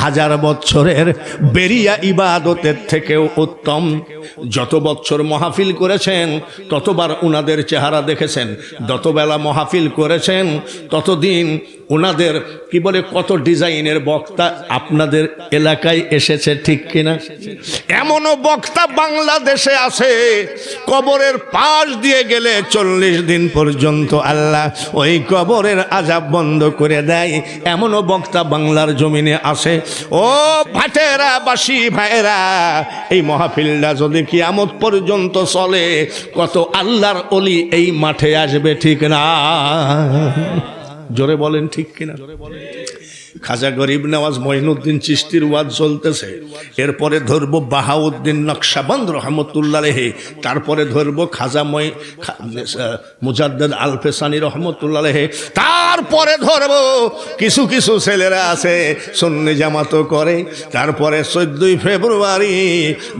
1000 বছরের বেরিয়া ইবাদতের থেকেও উত্তম। যত বছর মাহফিল করেছেন, ততবার ওনাদের চেহারা দেখেছেন, যতবেলা মাহফিল করেছেন, ততদিন ওনাদের কি বলে কত ডিজাইনের বক্তা আপনাদের এলাকায় এসেছে, ঠিক কিনা? এমনও বক্তা বাংলাদেশে আছে, কবরের পাশ দিয়ে গেলে 40 দিন পর্যন্ত আল্লাহ ওই কবরের আযাব বন্ধ করে দেয়। এমনও বক্তা বাংলার জমিনে আছে। ও ভাটেরা বাসী ভাইরা, এই মাহফিলটা যদি কিয়ামত পর্যন্ত চলে, কত আল্লাহর ওলি এই মাঠে আসবে, ঠিক না? জোরে বলেন ঠিক কিনা? খাজা গরিব নওয়াজ মঈনুদ্দিন চিশতির ওয়াজ চলতেছে। এরপরে ধরবো বাহাউদ্দিন নকশবন্দ রহমতুল্লাহ আলাইহি, তারপরে ধরবো খাজা মুজাদ্দেদ আলফেসানি রহমতুল্লাহ আলাইহি, তারপরে ধরবো কিছু কিছু ছেলেরা আছে সুন্নি জামাতও করে। তারপরে 14 ফেব্রুয়ারি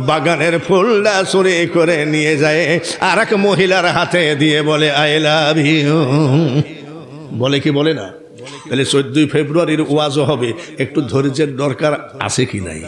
বাগানের ফুলটা চুরি করে নিয়ে যায়, আর এক মহিলার হাতে দিয়ে বলে, আই লাভ ইউ। বলে কি বলে না? তাহলে 14 ফেব্রুয়ারির ওয়াজও হবে, একটু ধৈর্যের দরকার আছে কি নাই?